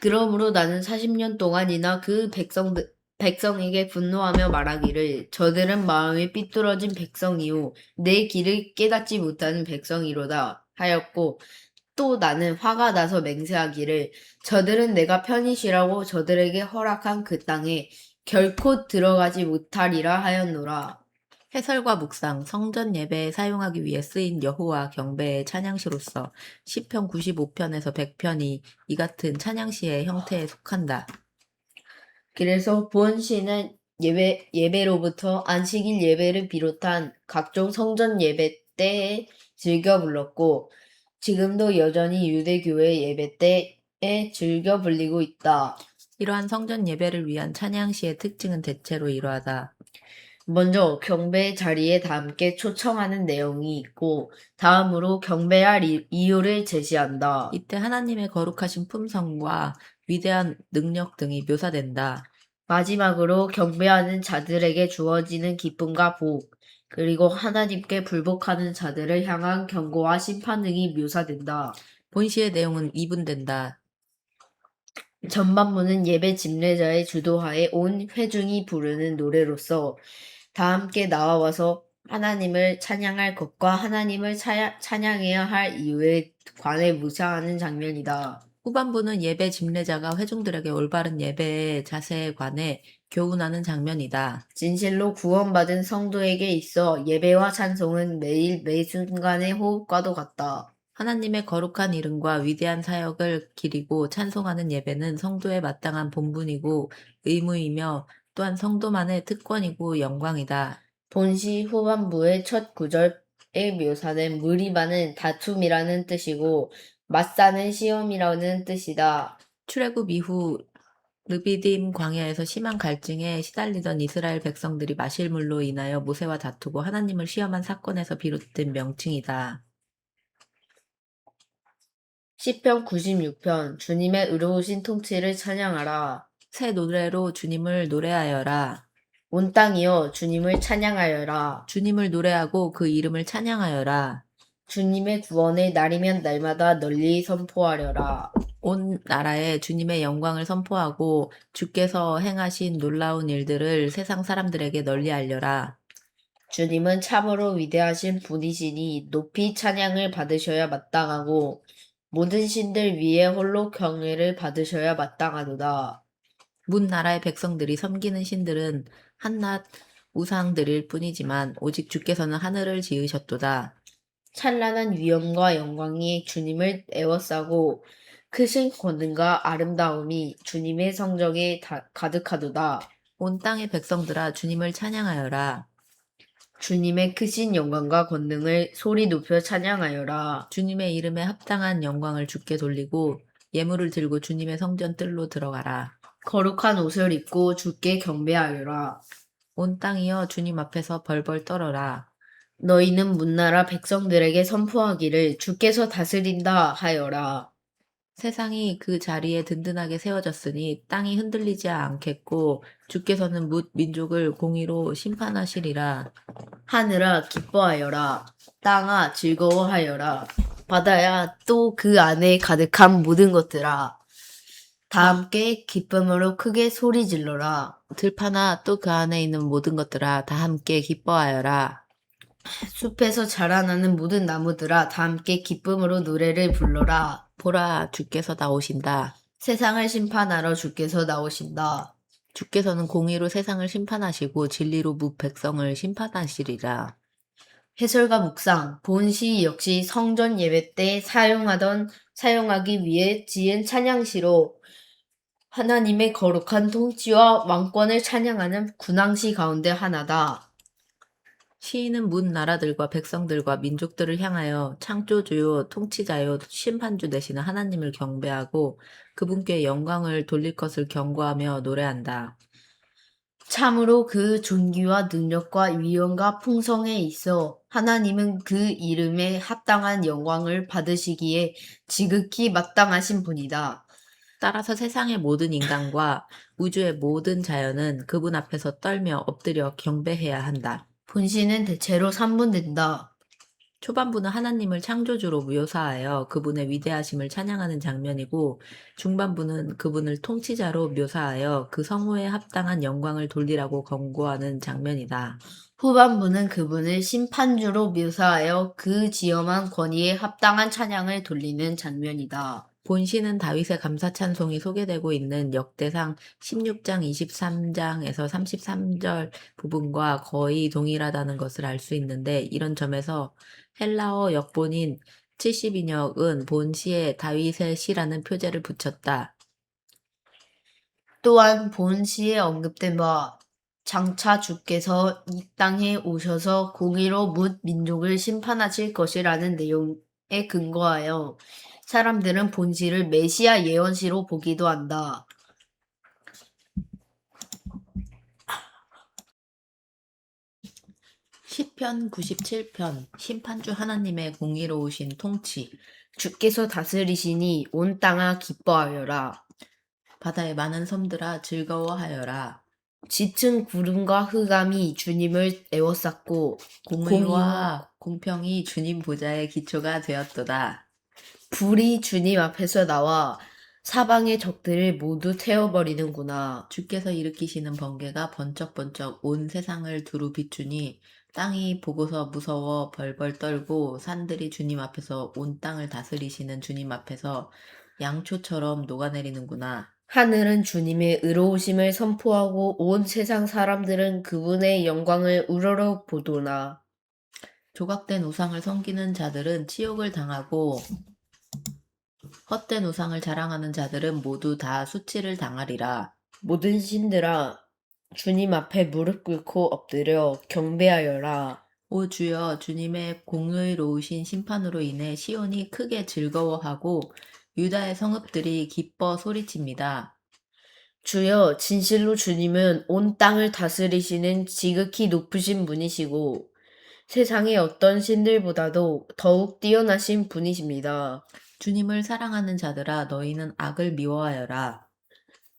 그러므로 나는 40년 동안이나 그 백성에게 분노하며 말하기를 저들은 마음이 삐뚤어진 백성이요 내 길을 깨닫지 못하는 백성이로다 하였고 또 나는 화가 나서 맹세하기를 저들은 내가 편히 쉬라고 저들에게 허락한 그 땅에 결코 들어가지 못하리라 하였노라. 해설과 묵상, 성전 예배에 사용하기 위해 쓰인 여호와 경배의 찬양시로서 시편 95편에서 100편이 이 같은 찬양시의 형태에 속한다. 그래서 본 시는 예배로부터 안식일 예배를 비롯한 각종 성전 예배 때에 즐겨 불렀고, 지금도 여전히 유대교회 예배 때에 즐겨 불리고 있다. 이러한 성전 예배를 위한 찬양시의 특징은 대체로 이러하다. 먼저 경배 자리에 다 함께 초청하는 내용이 있고, 다음으로 경배할 이유를 제시한다. 이때 하나님의 거룩하신 품성과 위대한 능력 등이 묘사된다. 마지막으로 경배하는 자들에게 주어지는 기쁨과 복, 그리고 하나님께 불복하는 자들을 향한 경고와 심판 등이 묘사된다. 본시의 내용은 이분된다. 전반부는 예배 집례자의 주도하에 온 회중이 부르는 노래로서 다 함께 나와서 하나님을 찬양할 것과 하나님을 찬양해야 할 이유에 관해 묵상하는 장면이다. 후반부는 예배 집례자가 회중들에게 올바른 예배의 자세에 관해 교훈하는 장면이다. 진실로 구원받은 성도에게 있어 예배와 찬송은 매일 매 순간의 호흡과도 같다. 하나님의 거룩한 이름과 위대한 사역을 기리고 찬송하는 예배는 성도의 마땅한 본분이고 의무이며 또한 성도만의 특권이고 영광이다. 본시 후반부의 첫 구절에 묘사된 무리바는 다툼이라는 뜻이고 맞사는 시험이라는 뜻이다. 출애굽 이후 르비딤 광야에서 심한 갈증에 시달리던 이스라엘 백성들이 마실 물로 인하여 모세와 다투고 하나님을 시험한 사건에서 비롯된 명칭이다. 시편 96편 주님의 의로우신 통치를 찬양하라. 새 노래로 주님을 노래하여라. 온 땅이여 주님을 찬양하여라. 주님을 노래하고 그 이름을 찬양하여라. 주님의 구원을 날이면 날마다 널리 선포하려라. 온 나라에 주님의 영광을 선포하고 주께서 행하신 놀라운 일들을 세상 사람들에게 널리 알려라. 주님은 참으로 위대하신 분이시니 높이 찬양을 받으셔야 마땅하고 모든 신들 위에 홀로 경외를 받으셔야 마땅하도다. 문 나라의 백성들이 섬기는 신들은 한낱 우상들일 뿐이지만 오직 주께서는 하늘을 지으셨도다. 찬란한 위엄과 영광이 주님을 에워싸고 크신 권능과 아름다움이 주님의 성적에 가득하도다. 온 땅의 백성들아 주님을 찬양하여라. 주님의 크신 영광과 권능을 소리 높여 찬양하여라. 주님의 이름에 합당한 영광을 주께 돌리고 예물을 들고 주님의 성전 뜰로 들어가라. 거룩한 옷을 입고 주께 경배하여라. 온 땅이여 주님 앞에서 벌벌 떨어라. 너희는 문나라 백성들에게 선포하기를 주께서 다스린다 하여라. 세상이 그 자리에 든든하게 세워졌으니 땅이 흔들리지 않겠고 주께서는 뭇 민족을 공의로 심판하시리라. 하늘아 기뻐하여라. 땅아 즐거워하여라. 바다야 또 그 안에 가득한 모든 것들아. 다 함께 기쁨으로 크게 소리 질러라. 들판아 또 그 안에 있는 모든 것들아 다 함께 기뻐하여라. 숲에서 자라나는 모든 나무들아 다 함께 기쁨으로 노래를 불러라. 보라 주께서 나오신다. 세상을 심판하러 주께서 나오신다. 주께서는 공의로 세상을 심판하시고 진리로 무 백성을 심판하시리라. 해설과 묵상, 본시 역시 성전 예배 때 사용하기 위해 지은 찬양시로 하나님의 거룩한 통치와 왕권을 찬양하는 군왕시 가운데 하나다. 시인은 문 나라들과 백성들과 민족들을 향하여 창조주요 통치자요 심판주 되시는 하나님을 경배하고 그분께 영광을 돌릴 것을 경고하며 노래한다. 참으로 그 존귀와 능력과 위엄과 풍성에 있어 하나님은 그 이름에 합당한 영광을 받으시기에 지극히 마땅하신 분이다. 따라서 세상의 모든 인간과 우주의 모든 자연은 그분 앞에서 떨며 엎드려 경배해야 한다. 본시는 대체로 3분된다. 초반부는 하나님을 창조주로 묘사하여 그분의 위대하심을 찬양하는 장면이고 중반부는 그분을 통치자로 묘사하여 그 성호에 합당한 영광을 돌리라고 권고하는 장면이다. 후반부는 그분을 심판주로 묘사하여 그 지엄한 권위에 합당한 찬양을 돌리는 장면이다. 본시는 다윗의 감사 찬송이 소개되고 있는 역대상 16장 23장에서 33절 부분과 거의 동일하다는 것을 알 수 있는데, 이런 점에서 헬라어 역본인 70인역은 본시에 다윗의 시라는 표제를 붙였다. 또한 본 시에 언급된 바 장차 주께서 이 땅에 오셔서 공의로 뭇 민족을 심판하실 것이라는 내용에 근거하여 사람들은 본 시를 메시아 예언시로 보기도 한다. 시편 97편 심판주 하나님의 공의로우신 통치. 주께서 다스리시니 온 땅아 기뻐하여라. 바다의 많은 섬들아 즐거워하여라. 짙은 구름과 흑암이 주님을 에워쌌고 공의와 공평이 주님 보좌의 기초가 되었도다. 불이 주님 앞에서 나와 사방의 적들을 모두 태워버리는구나. 주께서 일으키시는 번개가 번쩍번쩍 온 세상을 두루 비추니 땅이 보고서 무서워 벌벌 떨고 산들이 주님 앞에서 온 땅을 다스리시는 주님 앞에서 양초처럼 녹아내리는구나. 하늘은 주님의 의로우심을 선포하고 온 세상 사람들은 그분의 영광을 우러러 보도나. 조각된 우상을 섬기는 자들은 치욕을 당하고 헛된 우상을 자랑하는 자들은 모두 다 수치를 당하리라. 모든 신들아 주님 앞에 무릎 꿇고 엎드려 경배하여라. 오 주여, 주님의 공의로우신 심판으로 인해 시온이 크게 즐거워하고 유다의 성읍들이 기뻐 소리칩니다. 주여 진실로 주님은 온 땅을 다스리시는 지극히 높으신 분이시고 세상의 어떤 신들보다도 더욱 뛰어나신 분이십니다. 주님을 사랑하는 자들아, 너희는 악을 미워하여라.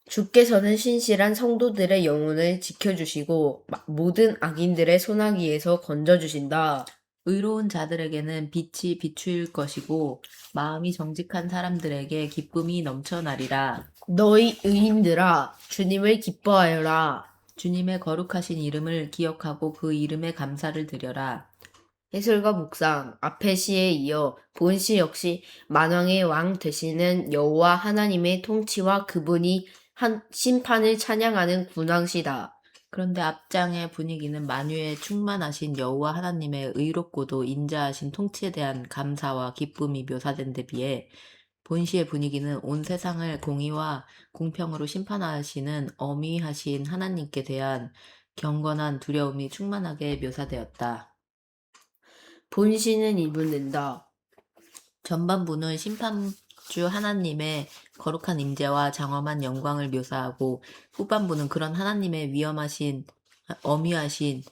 주께서는 신실한 성도들의 영혼을 지켜주시고 모든 악인들의 소나기에서 건져주신다. 의로운 자들에게는 빛이 비추일 것이고 마음이 정직한 사람들에게 기쁨이 넘쳐나리라. 너희 의인들아 주님을 기뻐하여라. 주님의 거룩하신 이름을 기억하고 그 이름에 감사를 드려라. 해설과 묵상 앞의 시에 이어 본 시 역시 만왕의 왕 되시는 여호와 하나님의 통치와 그분이 한 심판을 찬양하는 군왕시다. 그런데 앞장의 분위기는 만유에 충만하신 여호와 하나님의 의롭고도 인자하신 통치에 대한 감사와 기쁨이 묘사된 데 비해 본시의 분위기는 온 세상을 공의와 공평으로 심판하시는 어미하신 하나님께 대한 경건한 두려움이 충만하게 묘사되었다. 본 시는 이분된다. 전반부는 심판주 하나님의 거룩한 임재와 장엄한 영광을 묘사하고 후반부는 그런 하나님의 어미하신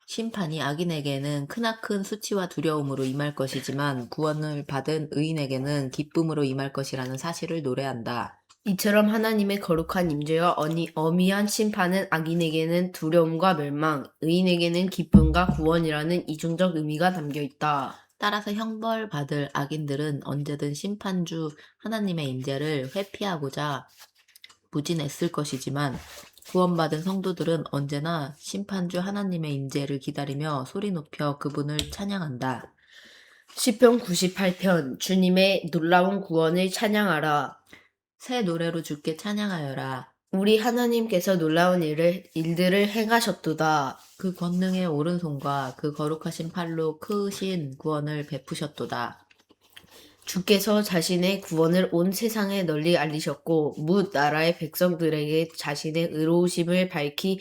심판이 악인에게는 크나큰 수치와 두려움으로 임할 것이지만 구원을 받은 의인에게는 기쁨으로 임할 것이라는 사실을 노래한다. 이처럼 하나님의 거룩한 임재와 어미한 심판은 악인에게는 두려움과 멸망, 의인에게는 기쁨과 구원이라는 이중적 의미가 담겨 있다. 따라서 형벌받을 악인들은 언제든 심판주 하나님의 임재를 회피하고자 부진했을 것이지만 구원받은 성도들은 언제나 심판주 하나님의 임재를 기다리며 소리 높여 그분을 찬양한다. 시편 98편 주님의 놀라운 구원을 찬양하라. 새 노래로 주께 찬양하여라. 우리 하나님께서 놀라운 일들을 행하셨도다. 그 권능의 오른손과 그 거룩하신 팔로 크신 구원을 베푸셨도다. 주께서 자신의 구원을 온 세상에 널리 알리셨고 뭇 나라의 백성들에게 자신의 의로우심을 밝히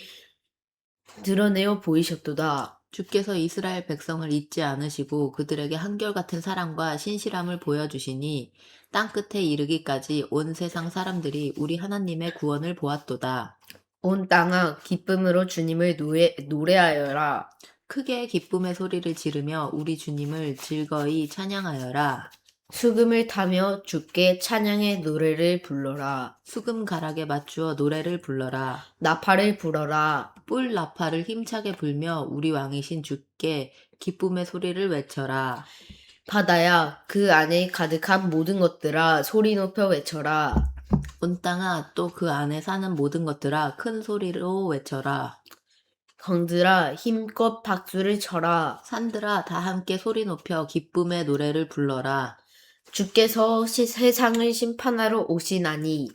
드러내어 보이셨도다. 주께서 이스라엘 백성을 잊지 않으시고 그들에게 한결같은 사랑과 신실함을 보여주시니 땅끝에 이르기까지 온 세상 사람들이 우리 하나님의 구원을 보았도다. 온 땅아 기쁨으로 주님을 노래하여라. 크게 기쁨의 소리를 지르며 우리 주님을 즐거이 찬양하여라. 수금을 타며 주께 찬양의 노래를 불러라. 수금 가락에 맞추어 노래를 불러라. 나팔을 불어라. 뿔 나팔을 힘차게 불며 우리 왕이신 주께 기쁨의 소리를 외쳐라. 바다야 그 안에 가득한 모든 것들아 소리 높여 외쳐라. 온 땅아 또 그 안에 사는 모든 것들아 큰 소리로 외쳐라. 강들아 힘껏 박수를 쳐라. 산들아 다 함께 소리 높여 기쁨의 노래를 불러라. 주께서 세상을 심판하러 오시나니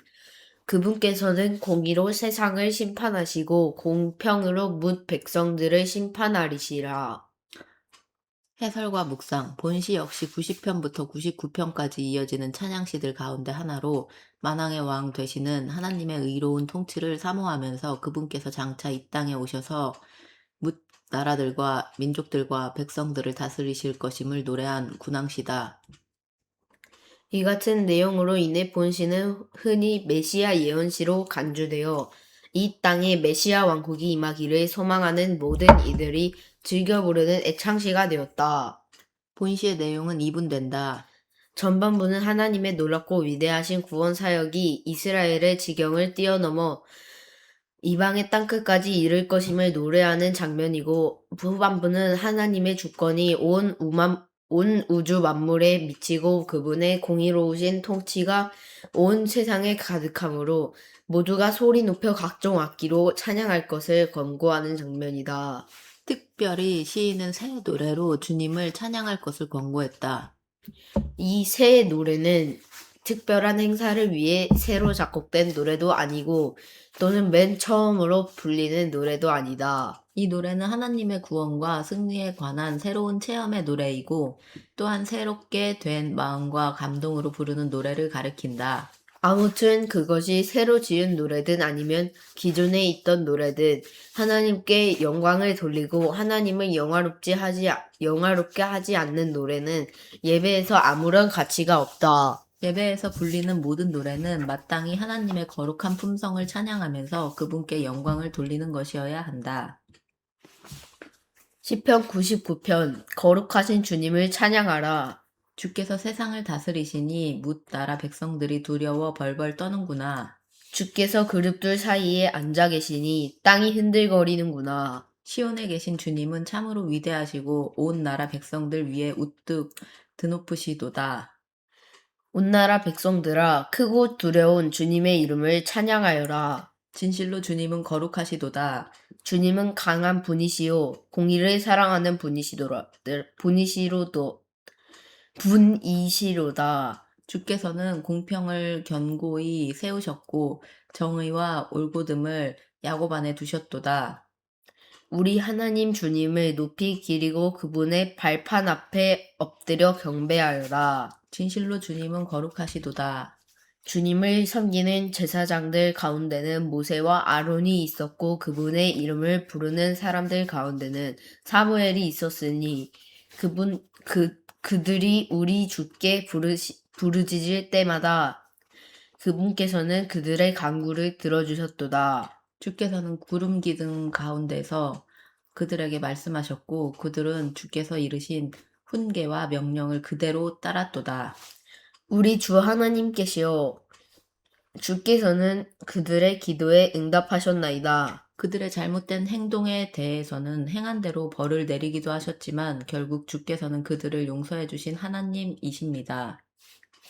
그분께서는 공의로 세상을 심판하시고 공평으로 뭇 백성들을 심판하리시라. 해설과 묵상, 본시 역시 90편부터 99편까지 이어지는 찬양시들 가운데 하나로 만왕의 왕 되시는 하나님의 의로운 통치를 사모하면서 그분께서 장차 이 땅에 오셔서 뭇 나라들과 민족들과 백성들을 다스리실 것임을 노래한 군왕시다. 이 같은 내용으로 인해 본시는 흔히 메시아 예언시로 간주되어 이 땅에 메시아 왕국이 임하기를 소망하는 모든 이들이 즐겨 부르는 애창시가 되었다. 본시의 내용은 이분된다. 전반부는 하나님의 놀랍고 위대하신 구원 사역이 이스라엘의 지경을 뛰어넘어 이방의 땅끝까지 이를 것임을 노래하는 장면이고 후반부는 하나님의 주권이 온 우주 만물에 미치고 그분의 공의로우신 통치가 온 세상에 가득하므로 모두가 소리 높여 각종 악기로 찬양할 것을 권고하는 장면이다. 특별히 시인은 새 노래로 주님을 찬양할 것을 권고했다. 이 새 노래는 특별한 행사를 위해 새로 작곡된 노래도 아니고 또는 맨 처음으로 불리는 노래도 아니다. 이 노래는 하나님의 구원과 승리에 관한 새로운 체험의 노래이고 또한 새롭게 된 마음과 감동으로 부르는 노래를 가리킨다. 아무튼 그것이 새로 지은 노래든 아니면 기존에 있던 노래든 하나님께 영광을 돌리고 하나님을 영화롭게 하지 않는 노래는 예배에서 아무런 가치가 없다. 예배에서 불리는 모든 노래는 마땅히 하나님의 거룩한 품성을 찬양하면서 그분께 영광을 돌리는 것이어야 한다. 시편 99편 거룩하신 주님을 찬양하라. 주께서 세상을 다스리시니 뭇 나라 백성들이 두려워 벌벌 떠는구나. 주께서 그룹들 사이에 앉아 계시니 땅이 흔들거리는구나. 시온에 계신 주님은 참으로 위대하시고 온 나라 백성들 위에 우뚝 드높으시도다. 온 나라 백성들아 크고 두려운 주님의 이름을 찬양하여라. 진실로 주님은 거룩하시도다. 주님은 강한 분이시요 공의를 사랑하는 분이시로다. 주께서는 공평을 견고히 세우셨고 정의와 올곧음을 야곱 안에 두셨도다. 우리 하나님 주님을 높이 기리고 그분의 발판 앞에 엎드려 경배하여라. 진실로 주님은 거룩하시도다. 주님을 섬기는 제사장들 가운데는 모세와 아론이 있었고 그분의 이름을 부르는 사람들 가운데는 사무엘이 있었으니 그들이 우리 주께 부르짖을 때마다 그분께서는 그들의 간구를 들어주셨도다. 주께서는 구름 기둥 가운데서 그들에게 말씀하셨고 그들은 주께서 이르신 훈계와 명령을 그대로 따랐도다. 우리 주 하나님께시여 주께서는 그들의 기도에 응답하셨나이다. 그들의 잘못된 행동에 대해서는 행한 대로 벌을 내리기도 하셨지만 결국 주께서는 그들을 용서해 주신 하나님이십니다.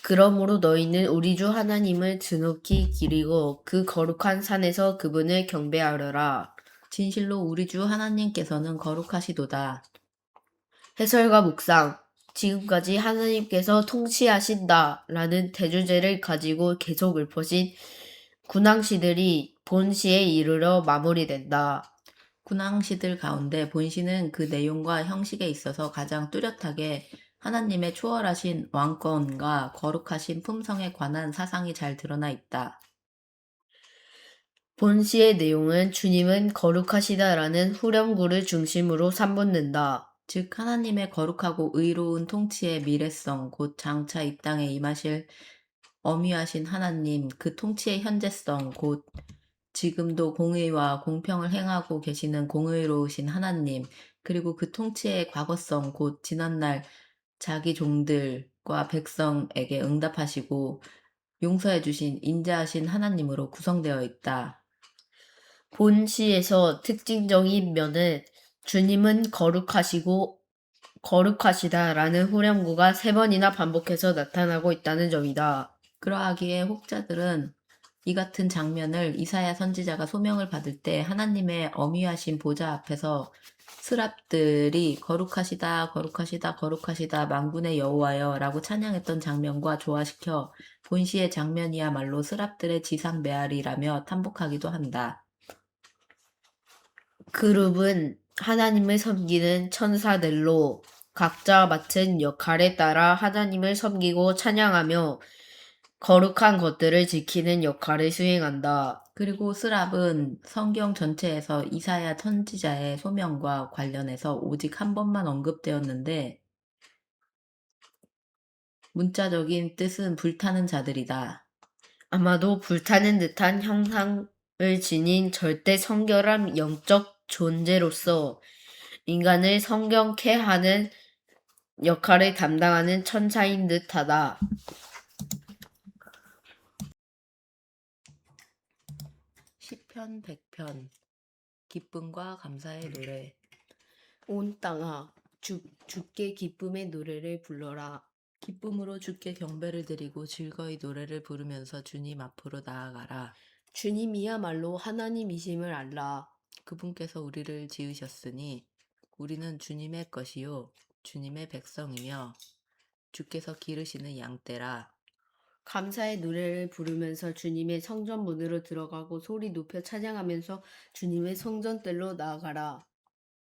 그러므로 너희는 우리 주 하나님을 드높이 기리고 그 거룩한 산에서 그분을 경배하려라. 진실로 우리 주 하나님께서는 거룩하시도다. 해설과 묵상. 지금까지 하나님께서 통치하신다 라는 대주제를 가지고 계속 읊어진 군왕시들이 본시에 이르러 마무리된다. 군왕시들 가운데 본시는 그 내용과 형식에 있어서 가장 뚜렷하게 하나님의 초월하신 왕권과 거룩하신 품성에 관한 사상이 잘 드러나 있다. 본시의 내용은 주님은 거룩하시다라는 후렴구를 중심으로 삼붙는다. 즉 하나님의 거룩하고 의로운 통치의 미래성, 곧 장차 이 땅에 임하실 엄위하신 하나님, 그 통치의 현재성, 곧 지금도 공의와 공평을 행하고 계시는 공의로우신 하나님, 그리고 그 통치의 과거성, 곧 지난날 자기 종들과 백성에게 응답하시고 용서해 주신 인자하신 하나님으로 구성되어 있다. 본시에서 특징적인 면은 주님은 거룩하시다라는 후렴구가 3번이나 반복해서 나타나고 있다는 점이다. 그러하기에 혹자들은 이 같은 장면을 이사야 선지자가 소명을 받을 때 하나님의 엄위하신 보좌 앞에서 스랍들이 거룩하시다, 거룩하시다, 거룩하시다, 만군의 여호와여 라고 찬양했던 장면과 조화시켜 본시의 장면이야말로 스랍들의 지상 메아리라며 탐복하기도 한다. 그룹은 하나님을 섬기는 천사들로 각자 맡은 역할에 따라 하나님을 섬기고 찬양하며 거룩한 것들을 지키는 역할을 수행한다. 그리고 스랍은 성경 전체에서 이사야 선지자의 소명과 관련해서 오직 한 번만 언급되었는데 문자적인 뜻은 불타는 자들이다. 아마도 불타는 듯한 형상을 지닌 절대 성결한 영적 존재로서 인간을 성경케 하는 역할을 담당하는 천사인 듯하다. 시편 100편 기쁨과 감사의 노래. 온 땅아, 주께 기쁨의 노래를 불러라. 기쁨으로 주께 경배를 드리고 즐거이 노래를 부르면서 주님 앞으로 나아가라. 주님이야말로 하나님이심을 알라. 그분께서 우리를 지으셨으니 우리는 주님의 것이요 주님의 백성이며 주께서 기르시는 양떼라. 감사의 노래를 부르면서 주님의 성전 문으로 들어가고 소리 높여 찬양하면서 주님의 성전뜰로 나아가라.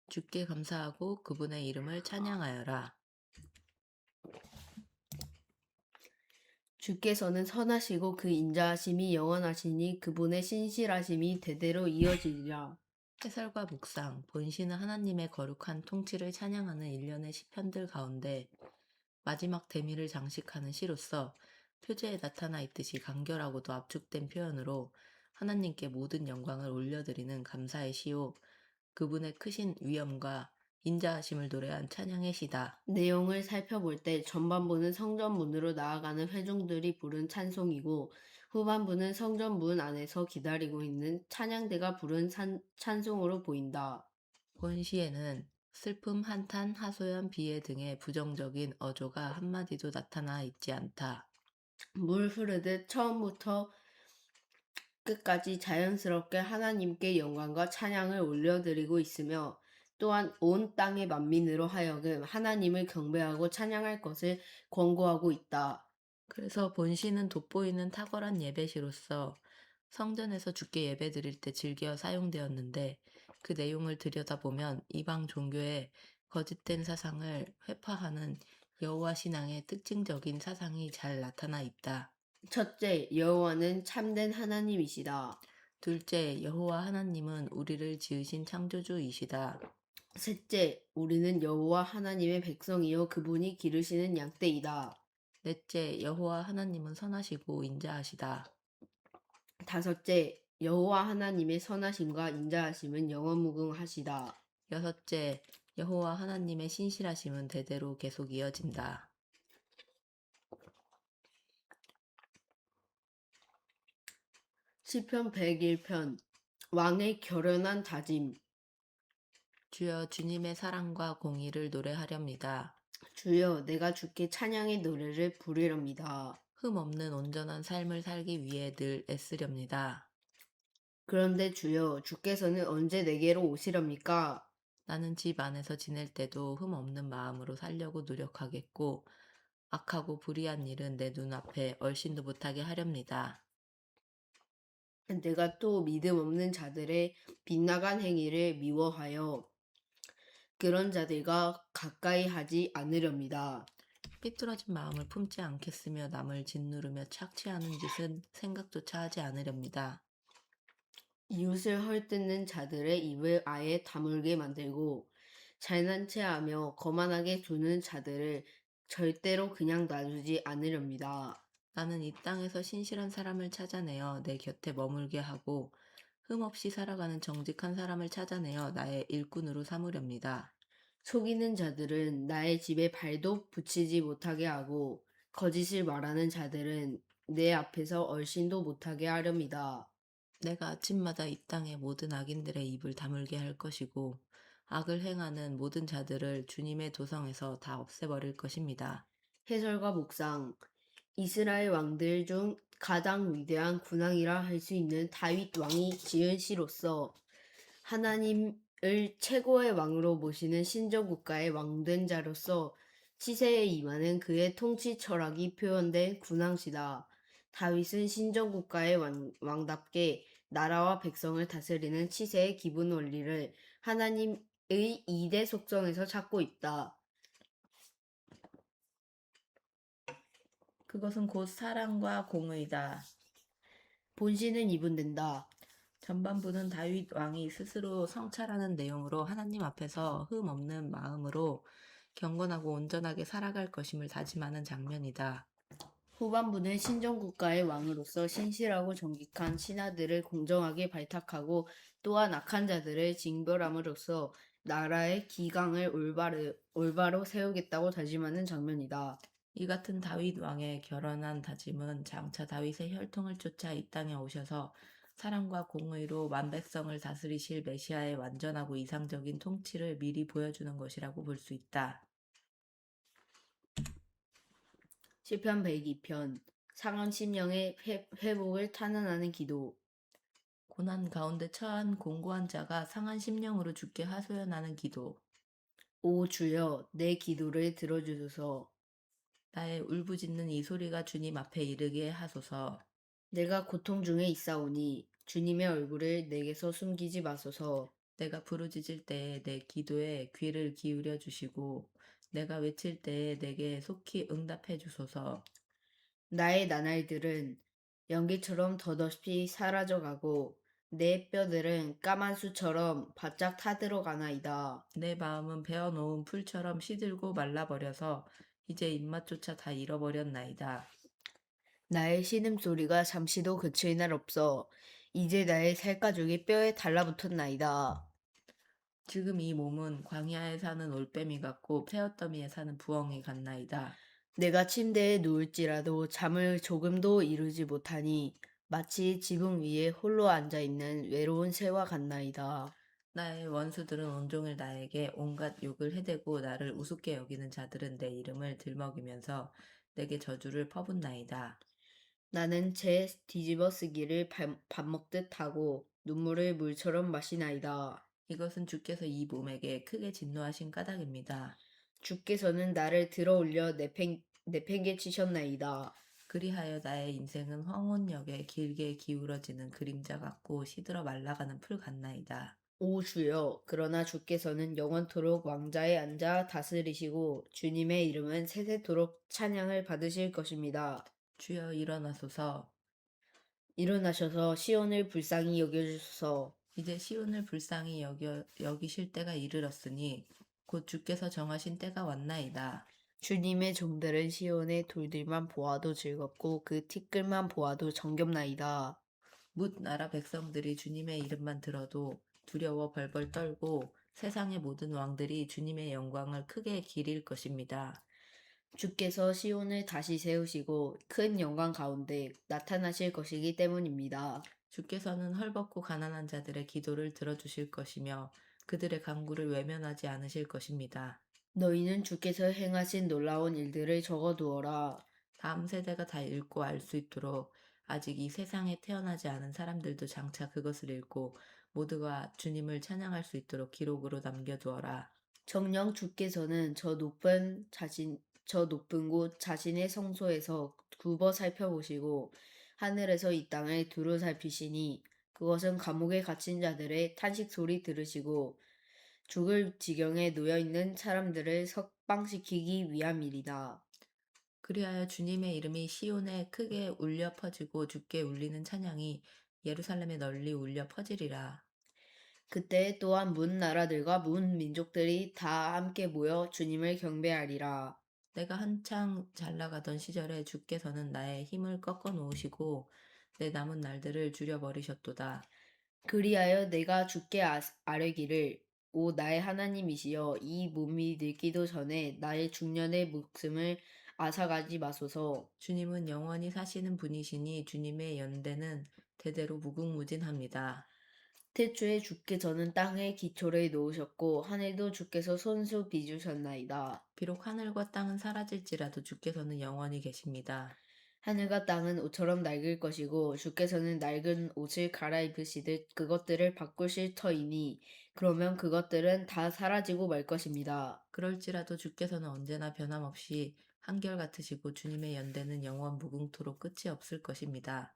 주께 감사하고 그분의 이름을 찬양하여라. 주께서는 선하시고 그 인자하심이 영원하시니 그분의 신실하심이 대대로 이어지리라. 해설과 묵상, 본시는 하나님의 거룩한 통치를 찬양하는 일련의 시편들 가운데 마지막 대미를 장식하는 시로서 표제에 나타나 있듯이 간결하고도 압축된 표현으로 하나님께 모든 영광을 올려드리는 감사의 시요 그분의 크신 위엄과 인자하심을 노래한 찬양의 시다. 내용을 살펴볼 때 전반부는 성전 문으로 나아가는 회중들이 부른 찬송이고 후반부는 성전 문 안에서 기다리고 있는 찬양대가 부른 찬송으로 보인다. 본시에는 슬픔, 한탄, 하소연, 비애 등의 부정적인 어조가 한마디도 나타나 있지 않다. 물 흐르듯 처음부터 끝까지 자연스럽게 하나님께 영광과 찬양을 올려드리고 있으며 또한 온 땅의 만민으로 하여금 하나님을 경배하고 찬양할 것을 권고하고 있다. 그래서 본시는 돋보이는 탁월한 예배시로서 성전에서 주께 예배드릴 때 즐겨 사용되었는데 그 내용을 들여다보면 이방 종교의 거짓된 사상을 회파하는 여호와 신앙의 특징적인 사상이 잘 나타나 있다. 첫째, 여호와는 참된 하나님이시다. 둘째, 여호와 하나님은 우리를 지으신 창조주이시다. 셋째, 우리는 여호와 하나님의 백성이요 그분이 기르시는 양떼이다. 넷째, 여호와 하나님은 선하시고 인자하시다. 다섯째, 여호와 하나님의 선하심과 인자하심은 영원무궁하시다. 여섯째, 여호와 하나님의 신실하심은 대대로 계속 이어진다. 시편 101편 왕의 결연한 다짐. 주여 주님의 사랑과 공의를 노래하렵니다. 주여 내가 주께 찬양의 노래를 부르렵니다. 흠 없는 온전한 삶을 살기 위해 늘 애쓰렵니다. 그런데 주여 주께서는 언제 내게로 오시렵니까? 나는 집 안에서 지낼 때도 흠 없는 마음으로 살려고 노력하겠고 악하고 불의한 일은 내 눈앞에 얼씬도 못하게 하렵니다. 내가 또 믿음 없는 자들의 빗나간 행위를 미워하여 그런 자들과 가까이 하지 않으렵니다. 삐뚤어진 마음을 품지 않겠으며 남을 짓누르며 착취하는 짓은 생각조차 하지 않으렵니다. 이웃을 헐뜯는 자들의 입을 아예 다물게 만들고 잘난 체하며 거만하게 두는 자들을 절대로 그냥 놔두지 않으렵니다. 나는 이 땅에서 신실한 사람을 찾아내어 내 곁에 머물게 하고 흠없이 살아가는 정직한 사람을 찾아내어 나의 일꾼으로 삼으렵니다. 속이는 자들은 나의 집에 발도 붙이지 못하게 하고 거짓을 말하는 자들은 내 앞에서 얼씬도 못하게 하렵니다. 내가 아침마다 이 땅의 모든 악인들의 입을 다물게 할 것이고 악을 행하는 모든 자들을 주님의 도성에서 다 없애버릴 것입니다. 해설과 묵상. 이스라엘 왕들 중 가장 위대한 군왕이라 할 수 있는 다윗 왕이 지은 시로서 하나님 최고의 왕으로 모시는 신정국가의 왕된 자로서 치세에 임하는 그의 통치 철학이 표현된 군왕시다. 다윗은 신정국가의 왕답게 나라와 백성을 다스리는 치세의 기본 원리를 하나님의 2대 속성에서 찾고 있다. 그것은 곧 사랑과 공의다. 본시는 이분된다. 전반부는 다윗 왕이 스스로 성찰하는 내용으로 하나님 앞에서 흠 없는 마음으로 경건하고 온전하게 살아갈 것임을 다짐하는 장면이다. 후반부는 신정국가의 왕으로서 신실하고 정직한 신하들을 공정하게 발탁하고 또한 악한 자들을 징벌함으로써 나라의 기강을 올바로 세우겠다고 다짐하는 장면이다. 이 같은 다윗 왕의 결연한 다짐은 장차 다윗의 혈통을 쫓아 이 땅에 오셔서 사랑과 공의로 만백성을 다스리실 메시아의 완전하고 이상적인 통치를 미리 보여주는 것이라고 볼 수 있다. 시편 102편 상한 심령의 회복을 탄원하는 기도. 고난 가운데 처한 공고한 자가 상한 심령으로 주께 하소연하는 기도. 오 주여 내 기도를 들어주소서. 나의 울부짖는 이 소리가 주님 앞에 이르게 하소서. 내가 고통 중에 있사오니 주님의 얼굴을 내게서 숨기지 마소서. 내가 부르짖을 때에 내 기도에 귀를 기울여 주시고 내가 외칠 때에 내게 속히 응답해 주소서. 나의 나날들은 연기처럼 덧없이 사라져가고 내 뼈들은 까만 수처럼 바짝 타들어가나이다. 내 마음은 베어놓은 풀처럼 시들고 말라버려서 이제 입맛조차 다 잃어버렸나이다. 나의 신음소리가 잠시도 그칠 날 없어. 이제 나의 살가죽이 뼈에 달라붙었나이다. 지금 이 몸은 광야에 사는 올빼미 같고 폐허더미에 사는 부엉이 같나이다. 내가 침대에 누울지라도 잠을 조금도 이루지 못하니 마치 지붕 위에 홀로 앉아있는 외로운 새와 같나이다. 나의 원수들은 온종일 나에게 온갖 욕을 해대고 나를 우습게 여기는 자들은 내 이름을 들먹이면서 내게 저주를 퍼붓나이다. 나는 재 뒤집어 쓰기를 밥 먹듯 하고 눈물을 물처럼 마시나이다. 이것은 주께서 이 몸에게 크게 진노하신 까닭입니다. 주께서는 나를 들어올려 내팽개치셨나이다. 그리하여 나의 인생은 황혼역에 길게 기울어지는 그림자 같고 시들어 말라가는 풀 같나이다. 오 주여, 그러나 주께서는 영원토록 왕자에 앉아 다스리시고 주님의 이름은 세세토록 찬양을 받으실 것입니다. 주여 일어나소서. 일어나셔서 시온을 불쌍히 여겨주소서. 이제 시온을 불쌍히 여기실 때가 이르렀으니 곧 주께서 정하신 때가 왔나이다. 주님의 종들은 시온의 돌들만 보아도 즐겁고 그 티끌만 보아도 정겹나이다. 뭇 나라 백성들이 주님의 이름만 들어도 두려워 벌벌 떨고 세상의 모든 왕들이 주님의 영광을 크게 기릴 것입니다. 주께서 시온을 다시 세우시고 큰 영광 가운데 나타나실 것이기 때문입니다. 주께서는 헐벗고 가난한 자들의 기도를 들어주실 것이며 그들의 간구를 외면하지 않으실 것입니다. 너희는 주께서 행하신 놀라운 일들을 적어두어라. 다음 세대가 다 읽고 알 수 있도록 아직 이 세상에 태어나지 않은 사람들도 장차 그것을 읽고 모두가 주님을 찬양할 수 있도록 기록으로 남겨두어라. 정녕 주께서는 저 높은 곳 자신의 성소에서 굽어 살펴보시고 하늘에서 이 땅을 두루 살피시니 그것은 감옥에 갇힌 자들의 탄식 소리 들으시고 죽을 지경에 놓여 있는 사람들을 석방시키기 위함이리다. 그리하여 주님의 이름이 시온에 크게 울려 퍼지고 주께 울리는 찬양이 예루살렘에 널리 울려 퍼지리라. 그때 또한 문 나라들과 문 민족들이 다 함께 모여 주님을 경배하리라. 내가 한창 잘 나가던 시절에 주께서는 나의 힘을 꺾어 놓으시고 내 남은 날들을 줄여버리셨도다. 그리하여 내가 주께 아뢰기를 오 나의 하나님이시여 이 몸이 늙기도 전에 나의 중년의 목숨을 앗아가지 마소서. 주님은 영원히 사시는 분이시니 주님의 연대는 대대로 무궁무진합니다. 태초에 주께서는 땅에 기초를 놓으셨고 하늘도 주께서 손수 빚으셨나이다. 비록 하늘과 땅은 사라질지라도 주께서는 영원히 계십니다. 하늘과 땅은 옷처럼 낡을 것이고 주께서는 낡은 옷을 갈아입으시듯 그것들을 바꾸실 터이니 그러면 그것들은 다 사라지고 말 것입니다. 그럴지라도 주께서는 언제나 변함없이 한결같으시고 주님의 연대는 영원 무궁토록 끝이 없을 것입니다.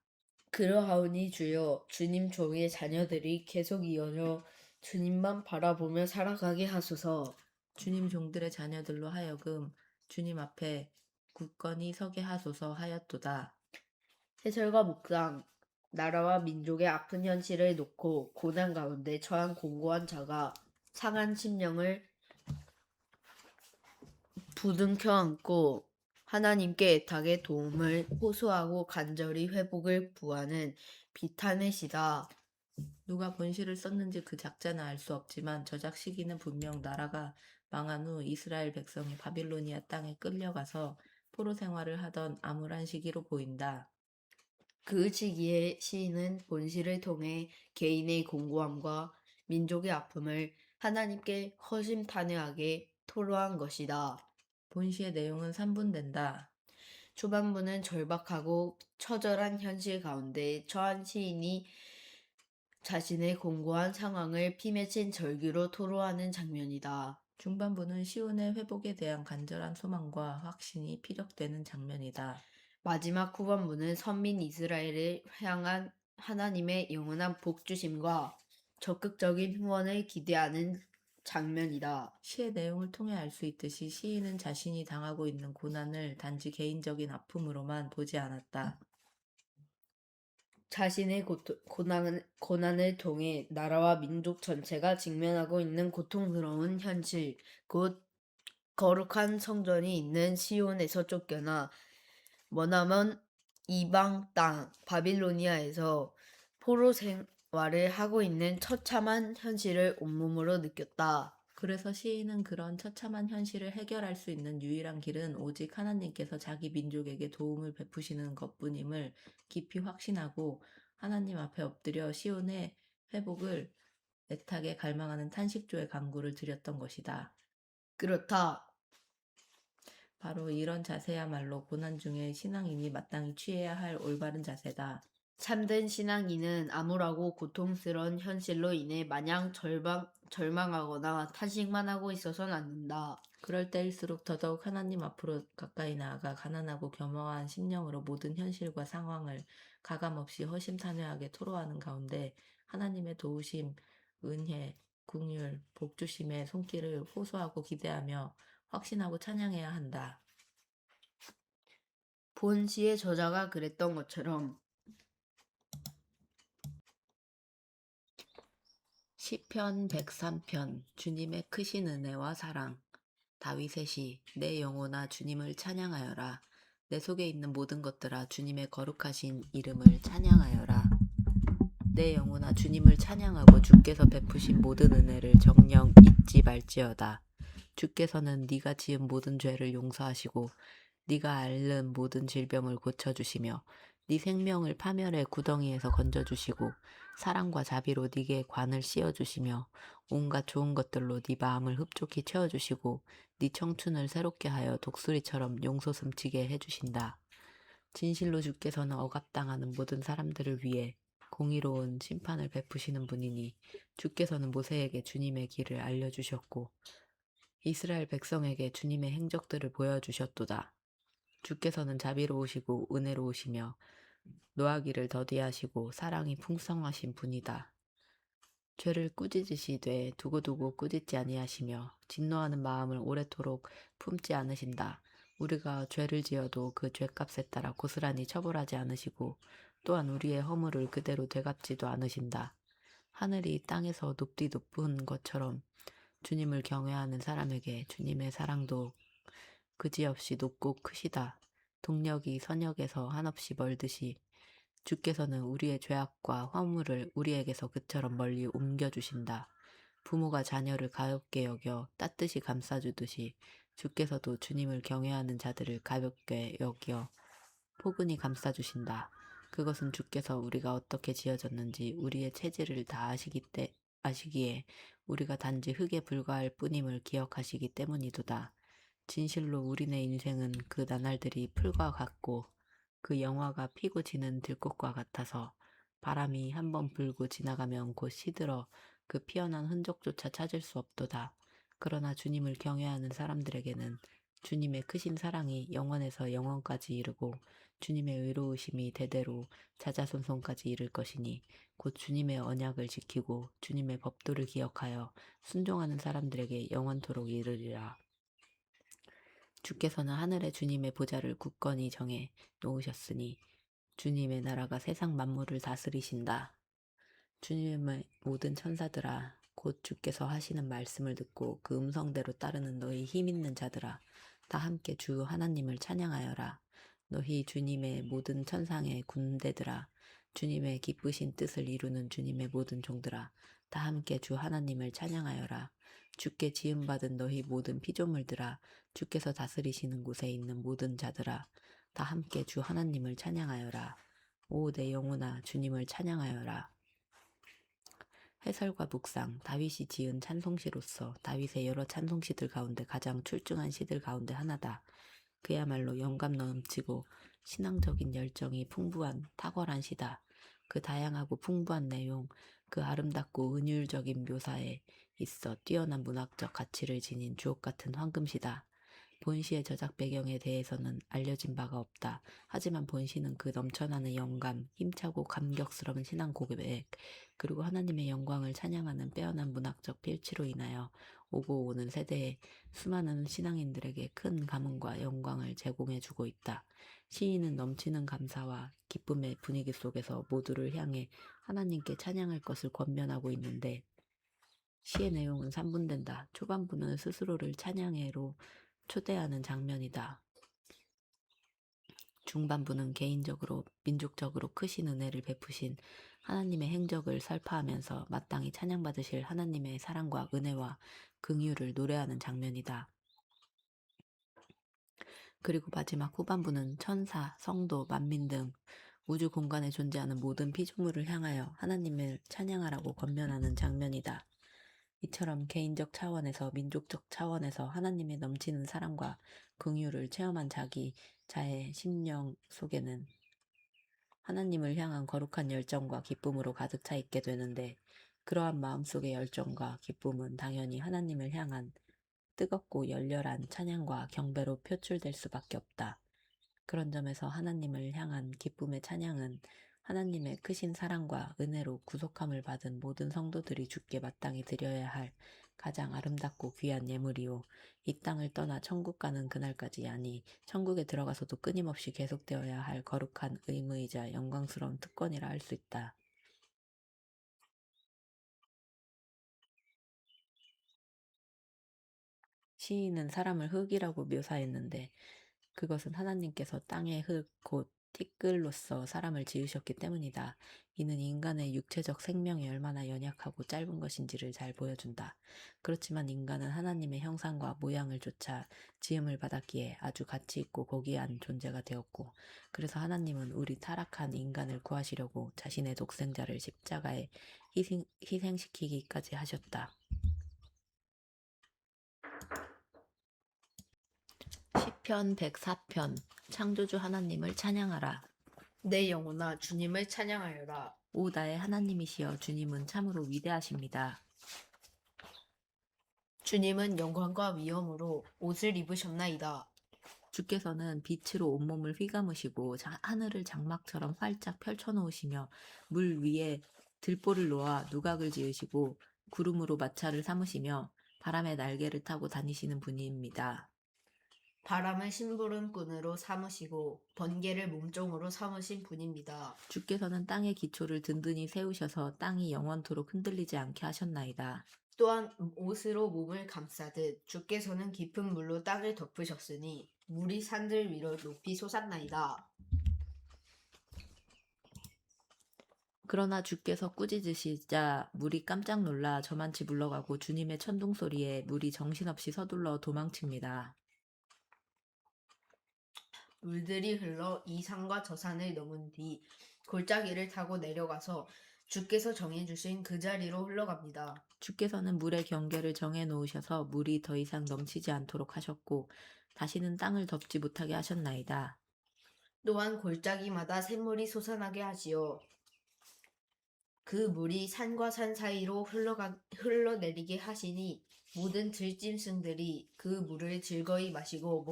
그러하오니 주여, 주님 종의 자녀들이 계속 이어져 주님만 바라보며 살아가게 하소서. 주님 종들의 자녀들로 하여금 주님 앞에 굳건히 서게 하소서 하였도다. 해설과 묵상. 나라와 민족의 아픈 현실을 놓고 고난 가운데 처한 공고한 자가 상한 심령을 부둥켜 안고 하나님께 애타게 도움을 호소하고 간절히 회복을 구하는 비탄의 시다. 누가 본시를 썼는지 그 작자는 알 수 없지만 저작 시기는 분명 나라가 망한 후 이스라엘 백성이 바빌로니아 땅에 끌려가서 포로 생활을 하던 암울한 시기로 보인다. 그 시기에 시인은 본시를 통해 개인의 공고함과 민족의 아픔을 하나님께 허심탄회하게 토로한 것이다. 본시의 내용은 3분된다. 초반부는 절박하고 처절한 현실 가운데 처한 시인이 자신의 공고한 상황을 피맺힌 절규로 토로하는 장면이다. 중반부는 시온의 회복에 대한 간절한 소망과 확신이 피력되는 장면이다. 마지막 후반부는 선민 이스라엘을 향한 하나님의 영원한 복주심과 적극적인 후원을 기대하는 장면이다. 시의 내용을 통해 알 수 있듯이 시인은 자신이 당하고 있는 고난을 단지 개인적인 아픔으로만 보지 않았다. 자신의 고난을 통해 나라와 민족 전체가 직면하고 있는 고통스러운 현실, 곧 거룩한 성전이 있는 시온에서 쫓겨나 머나먼 이방 땅 바빌로니아에서 포로 생활을 하고 있는 처참한 현실을 온몸으로 느꼈다. 그래서 시인은 그런 처참한 현실을 해결할 수 있는 유일한 길은 오직 하나님께서 자기 민족에게 도움을 베푸시는 것뿐임을 깊이 확신하고 하나님 앞에 엎드려 시온의 회복을 애타게 갈망하는 탄식조의 간구를 드렸던 것이다. 그렇다. 바로 이런 자세야말로 고난 중에 신앙인이 마땅히 취해야 할 올바른 자세다. 참된 신앙인은 암울하고 고통스러운 현실로 인해 마냥 절망하거나 탄식만 하고 있어서는 안 된다. 그럴 때일수록 더더욱 하나님 앞으로 가까이 나아가 가난하고 겸허한 심령으로 모든 현실과 상황을 가감없이 허심탄회하게 토로하는 가운데 하나님의 도우심, 은혜, 긍휼, 복주심의 손길을 호소하고 기대하며 확신하고 찬양해야 한다. 본 시의 저자가 그랬던 것처럼 시편 103편 주님의 크신 은혜와 사랑. 다윗의 시, 내 영혼아 주님을 찬양하여라. 내 속에 있는 모든 것들아 주님의 거룩하신 이름을 찬양하여라. 내 영혼아 주님을 찬양하고 주께서 베푸신 모든 은혜를 정녕 잊지 말지어다. 주께서는 네가 지은 모든 죄를 용서하시고 네가 앓는 모든 질병을 고쳐주시며 네 생명을 파멸의 구덩이에서 건져주시고 사랑과 자비로 네게 관을 씌워주시며 온갖 좋은 것들로 네 마음을 흡족히 채워주시고 네 청춘을 새롭게 하여 독수리처럼 용솟 숨치게 해주신다. 진실로 주께서는 억압당하는 모든 사람들을 위해 공의로운 심판을 베푸시는 분이니 주께서는 모세에게 주님의 길을 알려주셨고 이스라엘 백성에게 주님의 행적들을 보여주셨도다. 주께서는 자비로우시고 은혜로우시며 노하기를 더디하시고 사랑이 풍성하신 분이다. 죄를 꾸짖으시되 두고두고 꾸짖지 아니하시며 진노하는 마음을 오래도록 품지 않으신다. 우리가 죄를 지어도 그 죄값에 따라 고스란히 처벌하지 않으시고 또한 우리의 허물을 그대로 되갚지도 않으신다. 하늘이 땅에서 높은 것처럼 주님을 경외하는 사람에게 주님의 사랑도 그지없이 높고 크시다. 동력이 선역에서 한없이 멀듯이 주께서는 우리의 죄악과 허물을 우리에게서 그처럼 멀리 옮겨주신다. 부모가 자녀를 가볍게 여겨 따뜻이 감싸주듯이 주께서도 주님을 경외하는 자들을 가볍게 여겨 포근히 감싸주신다. 그것은 주께서 우리가 어떻게 지어졌는지 우리의 체질을 다 아시기에 우리가 단지 흙에 불과할 뿐임을 기억하시기 때문이도다. 진실로 우리네 인생은 그 나날들이 풀과 같고 그 영화가 피고 지는 들꽃과 같아서 바람이 한번 불고 지나가면 곧 시들어 그 피어난 흔적조차 찾을 수 없도다. 그러나 주님을 경외하는 사람들에게는 주님의 크신 사랑이 영원에서 영원까지 이르고 주님의 의로우심이 대대로 자자손손까지 이를 것이니 곧 주님의 언약을 지키고 주님의 법도를 기억하여 순종하는 사람들에게 영원토록 이르리라. 주께서는 하늘에 주님의 보좌를 굳건히 정해 놓으셨으니 주님의 나라가 세상 만물을 다스리신다. 주님의 모든 천사들아 곧 주께서 하시는 말씀을 듣고 그 음성대로 따르는 너희 힘 있는 자들아 다 함께 주 하나님을 찬양하여라. 너희 주님의 모든 천상의 군대들아 주님의 기쁘신 뜻을 이루는 주님의 모든 종들아 다 함께 주 하나님을 찬양하여라. 주께 지음받은 너희 모든 피조물들아 주께서 다스리시는 곳에 있는 모든 자들아 다 함께 주 하나님을 찬양하여라. 오 내 영혼아 주님을 찬양하여라. 해설과 묵상, 다윗이 지은 찬송시로서 다윗의 여러 찬송시들 가운데 가장 출중한 시들 가운데 하나다. 그야말로 영감 넘치고 신앙적인 열정이 풍부한 탁월한 시다. 그 다양하고 풍부한 내용, 그 아름답고 은율적인 묘사에 있어 뛰어난 문학적 가치를 지닌 주옥같은 황금시다. 본시의 저작 배경에 대해서는 알려진 바가 없다. 하지만 본시는 그 넘쳐나는 영감, 힘차고 감격스러운 신앙 고백, 그리고 하나님의 영광을 찬양하는 빼어난 문학적 필치로 인하여 오고 오는 세대의 수많은 신앙인들에게 큰 감흥과 영광을 제공해주고 있다. 시인은 넘치는 감사와 기쁨의 분위기 속에서 모두를 향해 하나님께 찬양할 것을 권면하고 있는데 시의 내용은 3분된다. 초반부는 스스로를 찬양해로 초대하는 장면이다. 중반부는 개인적으로 민족적으로 크신 은혜를 베푸신 하나님의 행적을 설파하면서 마땅히 찬양받으실 하나님의 사랑과 은혜와 긍휼을 노래하는 장면이다. 그리고 마지막 후반부는 천사, 성도, 만민 등 우주 공간에 존재하는 모든 피조물을 향하여 하나님을 찬양하라고 권면하는 장면이다. 이처럼 개인적 차원에서 민족적 차원에서 하나님의 넘치는 사랑과 긍휼을 체험한 자의 심령 속에는 하나님을 향한 거룩한 열정과 기쁨으로 가득 차 있게 되는데 그러한 마음속의 열정과 기쁨은 당연히 하나님을 향한 뜨겁고 열렬한 찬양과 경배로 표출될 수밖에 없다. 그런 점에서 하나님을 향한 기쁨의 찬양은 하나님의 크신 사랑과 은혜로 구속함을 받은 모든 성도들이 주께 마땅히 드려야 할 가장 아름답고 귀한 예물이요. 이 땅을 떠나 천국 가는 그날까지 아니 천국에 들어가서도 끊임없이 계속되어야 할 거룩한 의무이자 영광스러운 특권이라 할 수 있다. 시인은 사람을 흙이라고 묘사했는데 그것은 하나님께서 땅의 흙, 곧 티끌로서 사람을 지으셨기 때문이다. 이는 인간의 육체적 생명이 얼마나 연약하고 짧은 것인지를 잘 보여준다. 그렇지만 인간은 하나님의 형상과 모양을 쫓아 지음을 받았기에 아주 가치 있고 고귀한 존재가 되었고, 그래서 하나님은 우리 타락한 인간을 구하시려고 자신의 독생자를 십자가에 희생시키기까지 하셨다. 시편 104편 창조주 하나님을 찬양하라. 내 영혼아 주님을 찬양하여라. 오 나의 하나님이시여 주님은 참으로 위대하십니다. 주님은 영광과 위엄으로 옷을 입으셨나이다. 주께서는 빛으로 온몸을 휘감으시고 하늘을 장막처럼 활짝 펼쳐놓으시며 물 위에 들보를 놓아 누각을 지으시고 구름으로 마차를 삼으시며 바람의 날개를 타고 다니시는 분입니다. 바람을 심부름꾼으로 삼으시고 번개를 몸종으로 삼으신 분입니다. 주께서는 땅의 기초를 든든히 세우셔서 땅이 영원토록 흔들리지 않게 하셨나이다. 또한 옷으로 몸을 감싸듯 주께서는 깊은 물로 땅을 덮으셨으니 물이 산들 위로 높이 솟았나이다. 그러나 주께서 꾸짖으시자 물이 깜짝 놀라 저만치 물러가고 주님의 천둥 소리에 물이 정신없이 서둘러 도망칩니다. 물들이 흘러 이 산과 저 산을 넘은 뒤 골짜기를 타고 내려가서 주께서 정해주신 그 자리로 흘러갑니다. 주께서는 물의 경계를 정해 놓으셔서 물이 더 이상 넘치지 않도록 하셨고 다시는 땅을 덮지 못하게 하셨나이다. 또한 골짜기마다 샘물이 솟아나게 하시어 그 물이 산과 산 사이로 흘러내리게 하시니 모든 들짐승들이 그 물을 즐거이 마시고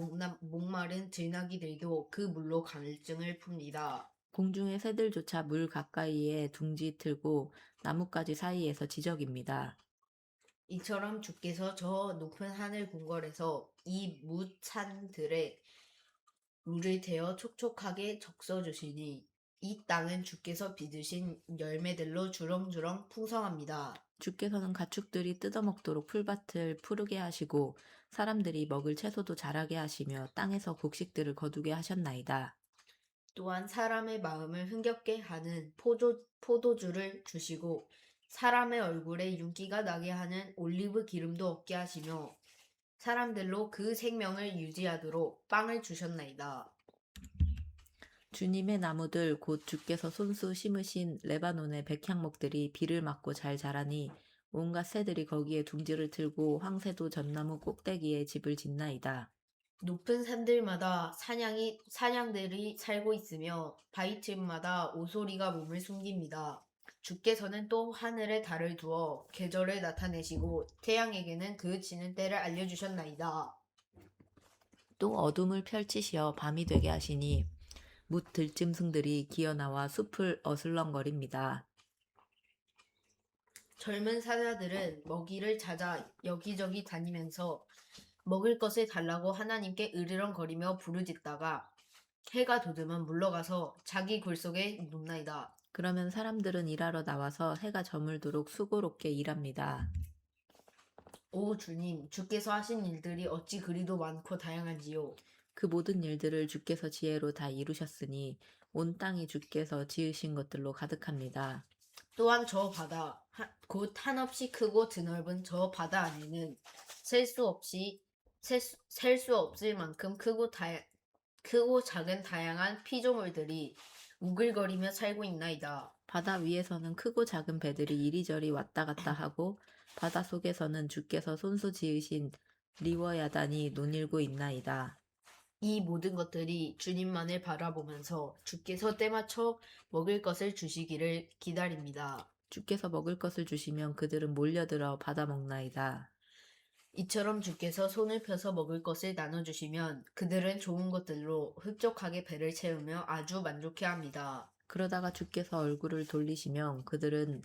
목마른 들나귀들도 그 물로 갈증을 풉니다. 공중의 새들조차 물 가까이에 둥지 틀고 나뭇가지 사이에서 지저깁니다. 이처럼 주께서 저 높은 하늘 궁궐에서 이 뭇산들의 물을 대어 촉촉하게 적셔주시니 이 땅은 주께서 빚으신 열매들로 주렁주렁 풍성합니다. 주께서는 가축들이 뜯어먹도록 풀밭을 푸르게 하시고 사람들이 먹을 채소도 자라게 하시며 땅에서 곡식들을 거두게 하셨나이다. 또한 사람의 마음을 흥겹게 하는 포도주를 주시고 사람의 얼굴에 윤기가 나게 하는 올리브 기름도 얻게 하시며 사람들로 그 생명을 유지하도록 빵을 주셨나이다. 주님의 나무들 곧 주께서 손수 심으신 레바논의 백향목들이 비를 맞고 잘 자라니 온갖 새들이 거기에 둥지를 틀고 황새도 전나무 꼭대기에 집을 짓나이다. 높은 산들마다 사냥들이 살고 있으며 바위틈마다 오소리가 몸을 숨깁니다. 주께서는 또 하늘에 달을 두어 계절을 나타내시고 태양에게는 그 지는 때를 알려주셨나이다. 또 어둠을 펼치시어 밤이 되게 하시니 뭇 들짐승들이 기어나와 숲을 어슬렁거립니다. 젊은 사자들은 먹이를 찾아 여기저기 다니면서 먹을 것을 달라고 하나님께 으르렁거리며 부르짖다가 해가 돋으면 물러가서 자기 굴 속에 눕나이다. 그러면 사람들은 일하러 나와서 해가 저물도록 수고롭게 일합니다. 오 주님, 주께서 하신 일들이 어찌 그리도 많고 다양한지요. 그 모든 일들을 주께서 지혜로 다 이루셨으니 온 땅이 주께서 지으신 것들로 가득합니다. 또한 저 바다, 곧 한없이 크고 드넓은 저 바다 안에는 셀 수 없을 만큼 크고 작은 다양한 피조물들이 우글거리며 살고 있나이다. 바다 위에서는 크고 작은 배들이 이리저리 왔다 갔다 하고 바다 속에서는 주께서 손수 지으신 리워야단이 논일고 있나이다. 이 모든 것들이 주님만을 바라보면서 주께서 때맞춰 먹을 것을 주시기를 기다립니다. 주께서 먹을 것을 주시면 그들은 몰려들어 받아 먹나이다. 이처럼 주께서 손을 펴서 먹을 것을 나눠주시면 그들은 좋은 것들로 흡족하게 배를 채우며 아주 만족해합니다. 그러다가 주께서 얼굴을 돌리시면 그들은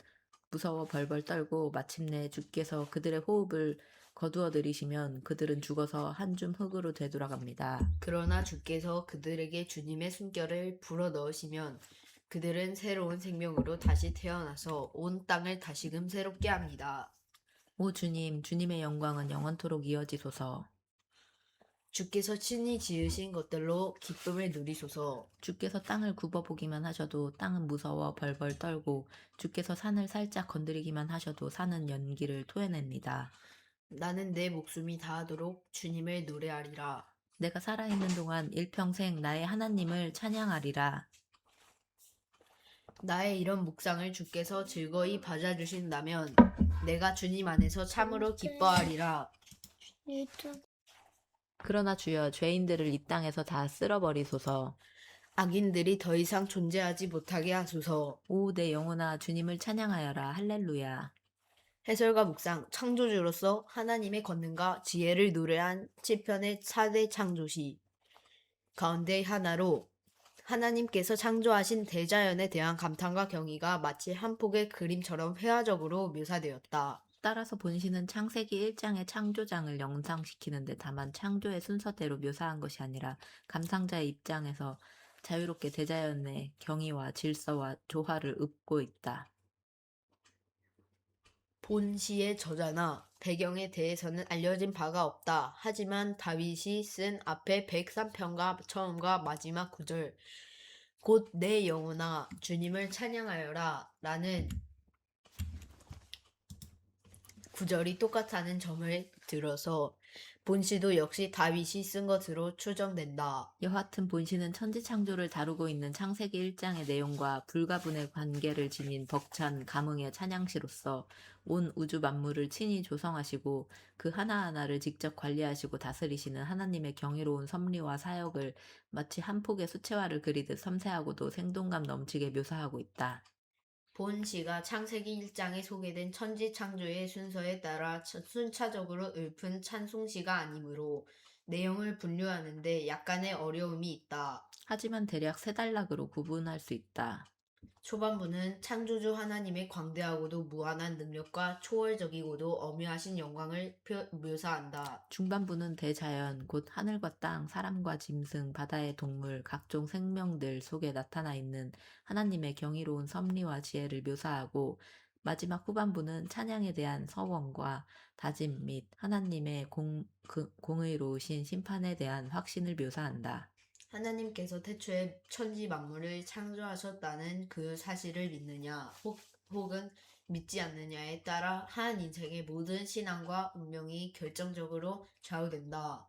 무서워 벌벌 떨고 마침내 주께서 그들의 호흡을 거두어 들이시면 그들은 죽어서 한 줌 흙으로 되돌아갑니다. 그러나 주께서 그들에게 주님의 숨결을 불어 넣으시면 그들은 새로운 생명으로 다시 태어나서 온 땅을 다시금 새롭게 합니다. 오 주님, 주님의 영광은 영원토록 이어지소서. 주께서 친히 지으신 것들로 기쁨을 누리소서. 주께서 땅을 굽어보기만 하셔도 땅은 무서워 벌벌 떨고 주께서 산을 살짝 건드리기만 하셔도 산은 연기를 토해냅니다. 나는 내 목숨이 다하도록 주님을 노래하리라. 내가 살아있는 동안 일평생 나의 하나님을 찬양하리라. 나의 이런 묵상을 주께서 즐거이 받아주신다면 내가 주님 안에서 참으로 기뻐하리라. 그러나 주여 죄인들을 이 땅에서 다 쓸어버리소서. 악인들이 더 이상 존재하지 못하게 하소서. 오 내 영혼아 주님을 찬양하여라. 할렐루야. 해설과 묵상, 창조주로서 하나님의 권능과 지혜를 노래한 시편의 4대 창조시 가운데 하나로 하나님께서 창조하신 대자연에 대한 감탄과 경의가 마치 한 폭의 그림처럼 회화적으로 묘사되었다. 따라서 본시는 창세기 1장의 창조장을 연상시키는데 다만 창조의 순서대로 묘사한 것이 아니라 감상자의 입장에서 자유롭게 대자연의 경의와 질서와 조화를 읊고 있다. 본시의 저자나 배경에 대해서는 알려진 바가 없다. 하지만 다윗이 쓴 앞에 103편과 처음과 마지막 구절 곧 내 영혼아 주님을 찬양하여라 라는 구절이 똑같다는 점을 들어서 본시도 역시 다윗이 쓴 것으로 추정된다. 여하튼 본시는 천지창조를 다루고 있는 창세기 1장의 내용과 불가분의 관계를 지닌 벅찬 감흥의 찬양시로서 온 우주 만물을 친히 조성하시고 그 하나하나를 직접 관리하시고 다스리시는 하나님의 경이로운 섭리와 사역을 마치 한 폭의 수채화를 그리듯 섬세하고도 생동감 넘치게 묘사하고 있다. 본 시가 창세기 1장에 소개된 천지창조의 순서에 따라 순차적으로 읊은 찬송시가 아니므로 내용을 분류하는데 약간의 어려움이 있다. 하지만 대략 세 단락으로 구분할 수 있다. 초반부는 창조주 하나님의 광대하고도 무한한 능력과 초월적이고도 엄유하신 영광을 묘사한다. 중반부는 대자연, 곧 하늘과 땅, 사람과 짐승, 바다의 동물, 각종 생명들 속에 나타나 있는 하나님의 경이로운 섭리와 지혜를 묘사하고, 마지막 후반부는 찬양에 대한 서원과 다짐 및 하나님의 공의로우신 심판에 대한 확신을 묘사한다. 하나님께서 태초에 천지 만물을 창조하셨다는 그 사실을 믿느냐, 혹은 믿지 않느냐에 따라 한 인생의 모든 신앙과 운명이 결정적으로 좌우된다.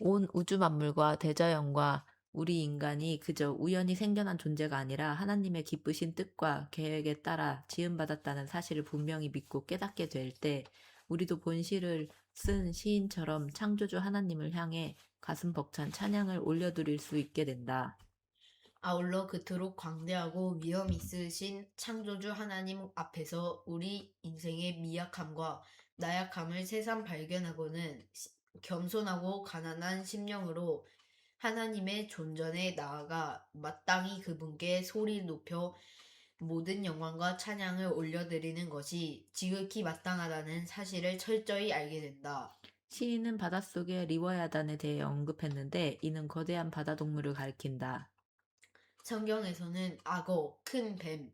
온 우주 만물과 대자연과 우리 인간이 그저 우연히 생겨난 존재가 아니라 하나님의 기쁘신 뜻과 계획에 따라 지음받았다는 사실을 분명히 믿고 깨닫게 될 때, 우리도 본시를 쓴 시인처럼 창조주 하나님을 향해 가슴 벅찬 찬양을 올려드릴 수 있게 된다. 아울러 그토록 광대하고 위험 있으신 창조주 하나님 앞에서 우리 인생의 미약함과 나약함을 새삼 발견하고는 겸손하고 가난한 심령으로 하나님의 존전에 나아가 마땅히 그분께 소리를 높여 모든 영광과 찬양을 올려드리는 것이 지극히 마땅하다는 사실을 철저히 알게 된다. 시인은 바닷속의 리워야단에 대해 언급했는데, 이는 거대한 바다 동물을 가리킨다. 성경에서는 악어, 큰 뱀,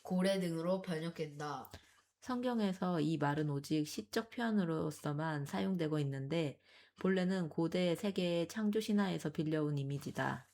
고래 등으로 번역된다. 성경에서 이 말은 오직 시적 표현으로서만 사용되고 있는데, 본래는 고대 세계의 창조 신화에서 빌려온 이미지다.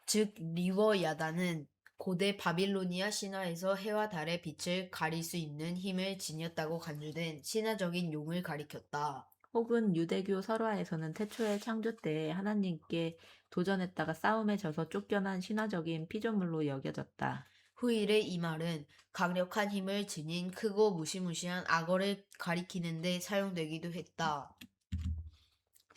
즉 리워야단은 고대 바빌로니아 신화에서 해와 달의 빛을 가릴 수 있는 힘을 지녔다고 간주된 신화적인 용을 가리켰다. 혹은 유대교 설화에서는 태초의 창조 때에 하나님께 도전했다가 싸움에 져서 쫓겨난 신화적인 피조물로 여겨졌다. 후일에 이 말은 강력한 힘을 지닌 크고 무시무시한 악어를 가리키는 데 사용되기도 했다.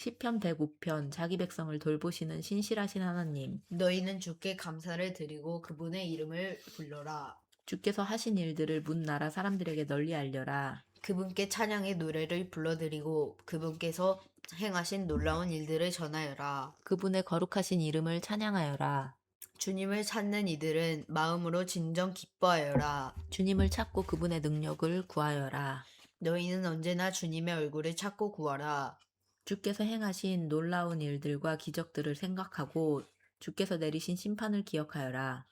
시편 105편, 자기 백성을 돌보시는 신실하신 하나님, 너희는 주께 감사를 드리고 그분의 이름을 불러라. 주께서 하신 일들을 문 나라 사람들에게 널리 알려라. 그분께 찬양의 노래를 불러드리고 그분께서 행하신 놀라운 일들을 전하여라. 그분의 거룩하신 이름을 찬양하여라. 주님을 찾는 이들은 마음으로 진정 기뻐하여라. 주님을 찾고 그분의 능력을 구하여라. 너희는 언제나 주님의 얼굴을 찾고 구하라. 주께서 행하신 놀라운 일들과 기적들을 생각하고 주께서 내리신 심판을 기억하여라.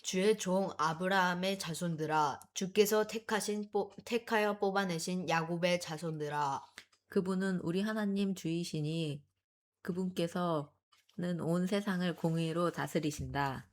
주의 종 아브라함의 자손들아, 주께서 택하여 뽑아내신 야곱의 자손들아. 그분은 우리 하나님 주이시니 그분께서는 온 세상을 공의로 다스리신다.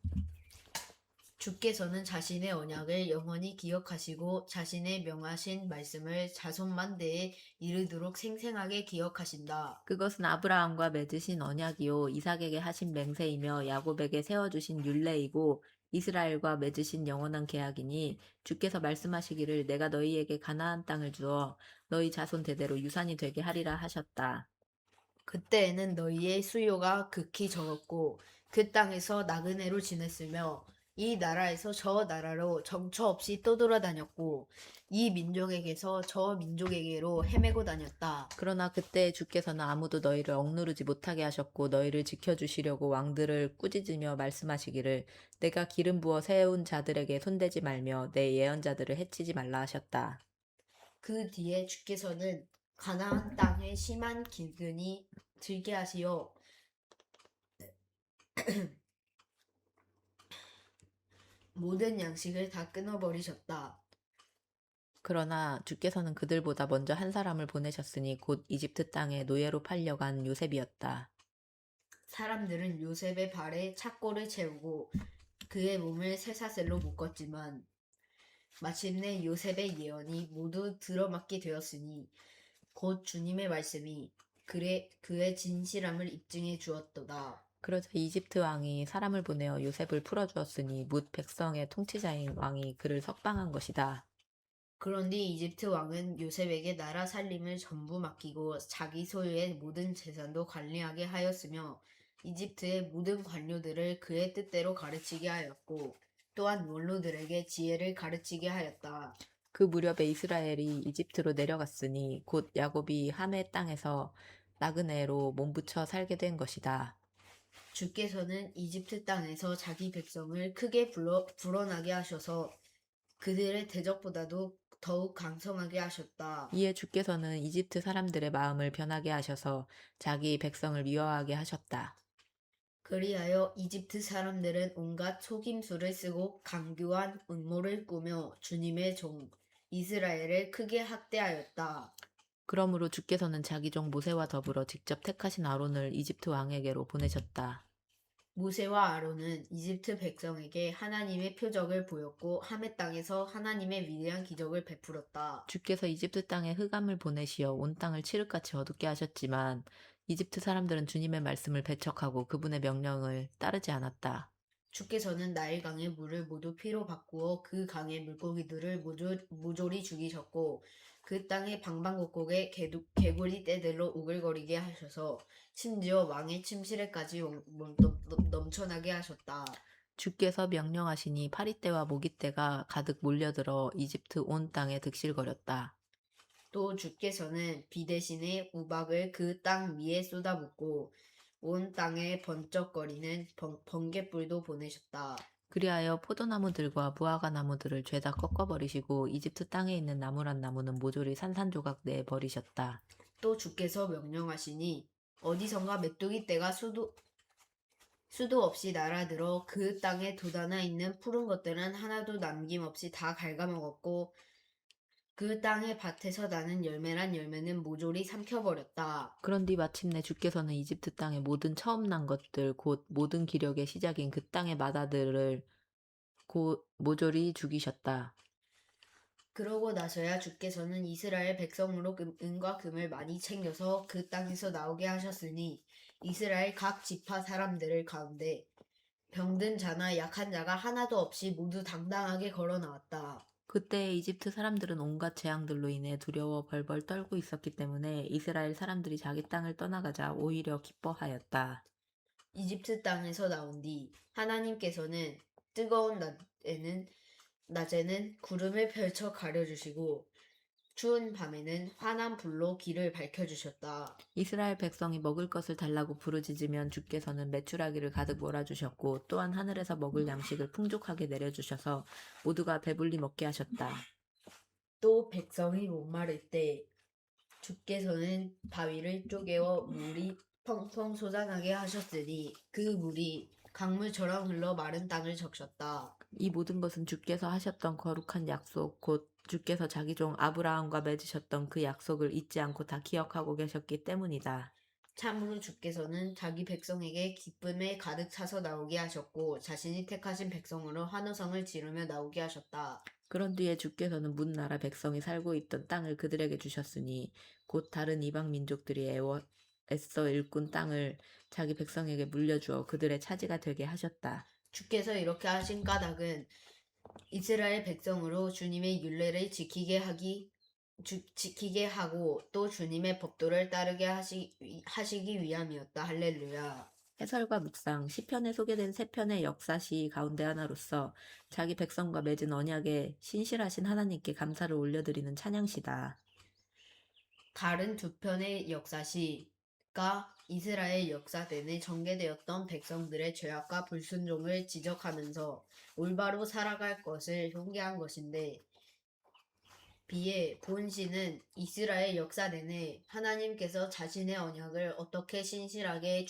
주께서는 자신의 언약을 영원히 기억하시고 자신의 명하신 말씀을 자손만대에 이르도록 생생하게 기억하신다. 그것은 아브라함과 맺으신 언약이요 이삭에게 하신 맹세이며 야곱에게 세워주신 율례이고 이스라엘과 맺으신 영원한 계약이니, 주께서 말씀하시기를 내가 너희에게 가나안 땅을 주어 너희 자손 대대로 유산이 되게 하리라 하셨다. 그때에는 너희의 수요가 극히 적었고 그 땅에서 나그네로 지냈으며 이 나라에서 저 나라로 정처 없이 떠돌아다녔고 이 민족에게서 저 민족에게로 헤매고 다녔다. 그러나 그때 주께서는 아무도 너희를 억누르지 못하게 하셨고 너희를 지켜주시려고 왕들을 꾸짖으며 말씀하시기를 내가 기름 부어 세운 자들에게 손대지 말며 내 예언자들을 해치지 말라 하셨다. 그 뒤에 주께서는 가나안 땅에 심한 기근이 들게 하시어 모든 양식을 다 끊어버리셨다. 그러나 주께서는 그들보다 먼저 한 사람을 보내셨으니 곧 이집트 땅에 노예로 팔려간 요셉이었다. 사람들은 요셉의 발에 착고를 채우고 그의 몸을 쇠사슬로 묶었지만 마침내 요셉의 예언이 모두 들어맞게 되었으니 곧 주님의 말씀이 그의 진실함을 입증해 주었도다. 그러자 이집트 왕이 사람을 보내어 요셉을 풀어주었으니 뭇 백성의 통치자인 왕이 그를 석방한 것이다. 그런데 이집트 왕은 요셉에게 나라 살림을 전부 맡기고 자기 소유의 모든 재산도 관리하게 하였으며 이집트의 모든 관료들을 그의 뜻대로 가르치게 하였고 또한 원로들에게 지혜를 가르치게 하였다. 그 무렵에 이스라엘이 이집트로 내려갔으니 곧 야곱이 함의 땅에서 나그네로 몸부쳐 살게 된 것이다. 주께서는 이집트 땅에서 자기 백성을 크게 불어나게 하셔서 그들의 대적보다도 더욱 강성하게 하셨다. 이에 주께서는 이집트 사람들의 마음을 변하게 하셔서 자기 백성을 미워하게 하셨다. 그리하여 이집트 사람들은 온갖 속임수를 쓰고 강교한 음모를 꾸며 주님의 종 이스라엘을 크게 학대하였다. 그러므로 주께서는 자기 종 모세와 더불어 직접 택하신 아론을 이집트 왕에게로 보내셨다. 모세와 아론은 이집트 백성에게 하나님의 표적을 보였고 함의 땅에서 하나님의 위대한 기적을 베풀었다. 주께서 이집트 땅에 흑암을 보내시어 온 땅을 칠흑같이 어둡게 하셨지만 이집트 사람들은 주님의 말씀을 배척하고 그분의 명령을 따르지 않았다. 주께서는 나일강의 물을 모두 피로 바꾸어 그 강의 물고기들을 모조리 죽이셨고 그 땅의 방방곡곡에 개구리 떼들로 오글거리게 하셔서 심지어 왕의 침실에까지 넘쳐나게 하셨다. 주께서 명령하시니 파리떼와 모기떼가 가득 몰려들어 이집트 온 땅에 득실거렸다. 또 주께서는 비 대신에 우박을 그 땅 위에 쏟아붓고 온 땅에 번쩍거리는 번갯불도 보내셨다. 그리하여 포도나무들과 무화과 나무들을 죄다 꺾어버리시고 이집트 땅에 있는 나무란 나무는 모조리 산산조각 내 버리셨다. 또 주께서 명령하시니 어디선가 메뚜기 떼가 수도 없이 날아들어 그 땅에 돋아나 있는 푸른 것들은 하나도 남김없이 다 갉아먹었고 그 땅의 밭에서 나는 열매란 열매는 모조리 삼켜버렸다. 그런뒤 마침내 주께서는 이집트 땅의 모든 처음 난 것들 곧 모든 기력의 시작인 그 땅의 마다들을 곧 모조리 죽이셨다. 그러고 나서야 주께서는 이스라엘 백성으로 은과 금을 많이 챙겨서 그 땅에서 나오게 하셨으니 이스라엘 각 지파 사람들을 가운데 병든 자나 약한 자가 하나도 없이 모두 당당하게 걸어 나왔다. 그때 이집트 사람들은 온갖 재앙들로 인해 두려워 벌벌 떨고 있었기 때문에 이스라엘 사람들이 자기 땅을 떠나가자 오히려 기뻐하였다. 이집트 땅에서 나온 뒤 하나님께서는 뜨거운 낮에는 구름을 펼쳐 가려주시고 추운 밤에는 환한 불로 길을 밝혀주셨다. 이스라엘 백성이 먹을 것을 달라고 부르짖으면 주께서는 메추라기를 가득 몰아주셨고 또한 하늘에서 먹을 양식을 풍족하게 내려주셔서 모두가 배불리 먹게 하셨다. 또 백성이 목마를 때 주께서는 바위를 쪼개어 물이 펑펑 솟아나게 하셨으니 그 물이 강물처럼 흘러 마른 땅을 적셨다. 이 모든 것은 주께서 하셨던 거룩한 약속, 곧 주께서 자기 종 아브라함과 맺으셨던 그 약속을 잊지 않고 다 기억하고 계셨기 때문이다. 참으로 주께서는 자기 백성에게 기쁨에 가득 차서 나오게 하셨고 자신이 택하신 백성으로 환호성을 지르며 나오게 하셨다. 그런 뒤에 주께서는 문 나라 백성이 살고 있던 땅을 그들에게 주셨으니 곧 다른 이방 민족들이 애써 일꾼 땅을 자기 백성에게 물려주어 그들의 차지가 되게 하셨다. 주께서 이렇게 하신 까닭은 이스라엘 백성으로 주님의 율례를 지키게 하고 또 주님의 법도를 따르게 하시기 위함이었다. 할렐루야. 해설과 묵상, 시편에 소개된 세 편의 역사시 가운데 하나로서 자기 백성과 맺은 언약에 신실하신 하나님께 감사를 올려드리는 찬양시다. 다른 두 편의 역사시가 이스라엘 역사 내내 전개되었던 백성들의 죄악과 불순종을 지적하면서 올바로 살아갈 것을 훈계한 것인데 비해 본시는 이스라엘 역사 내내 하나님께서 자신의 언약을 어떻게 신실하게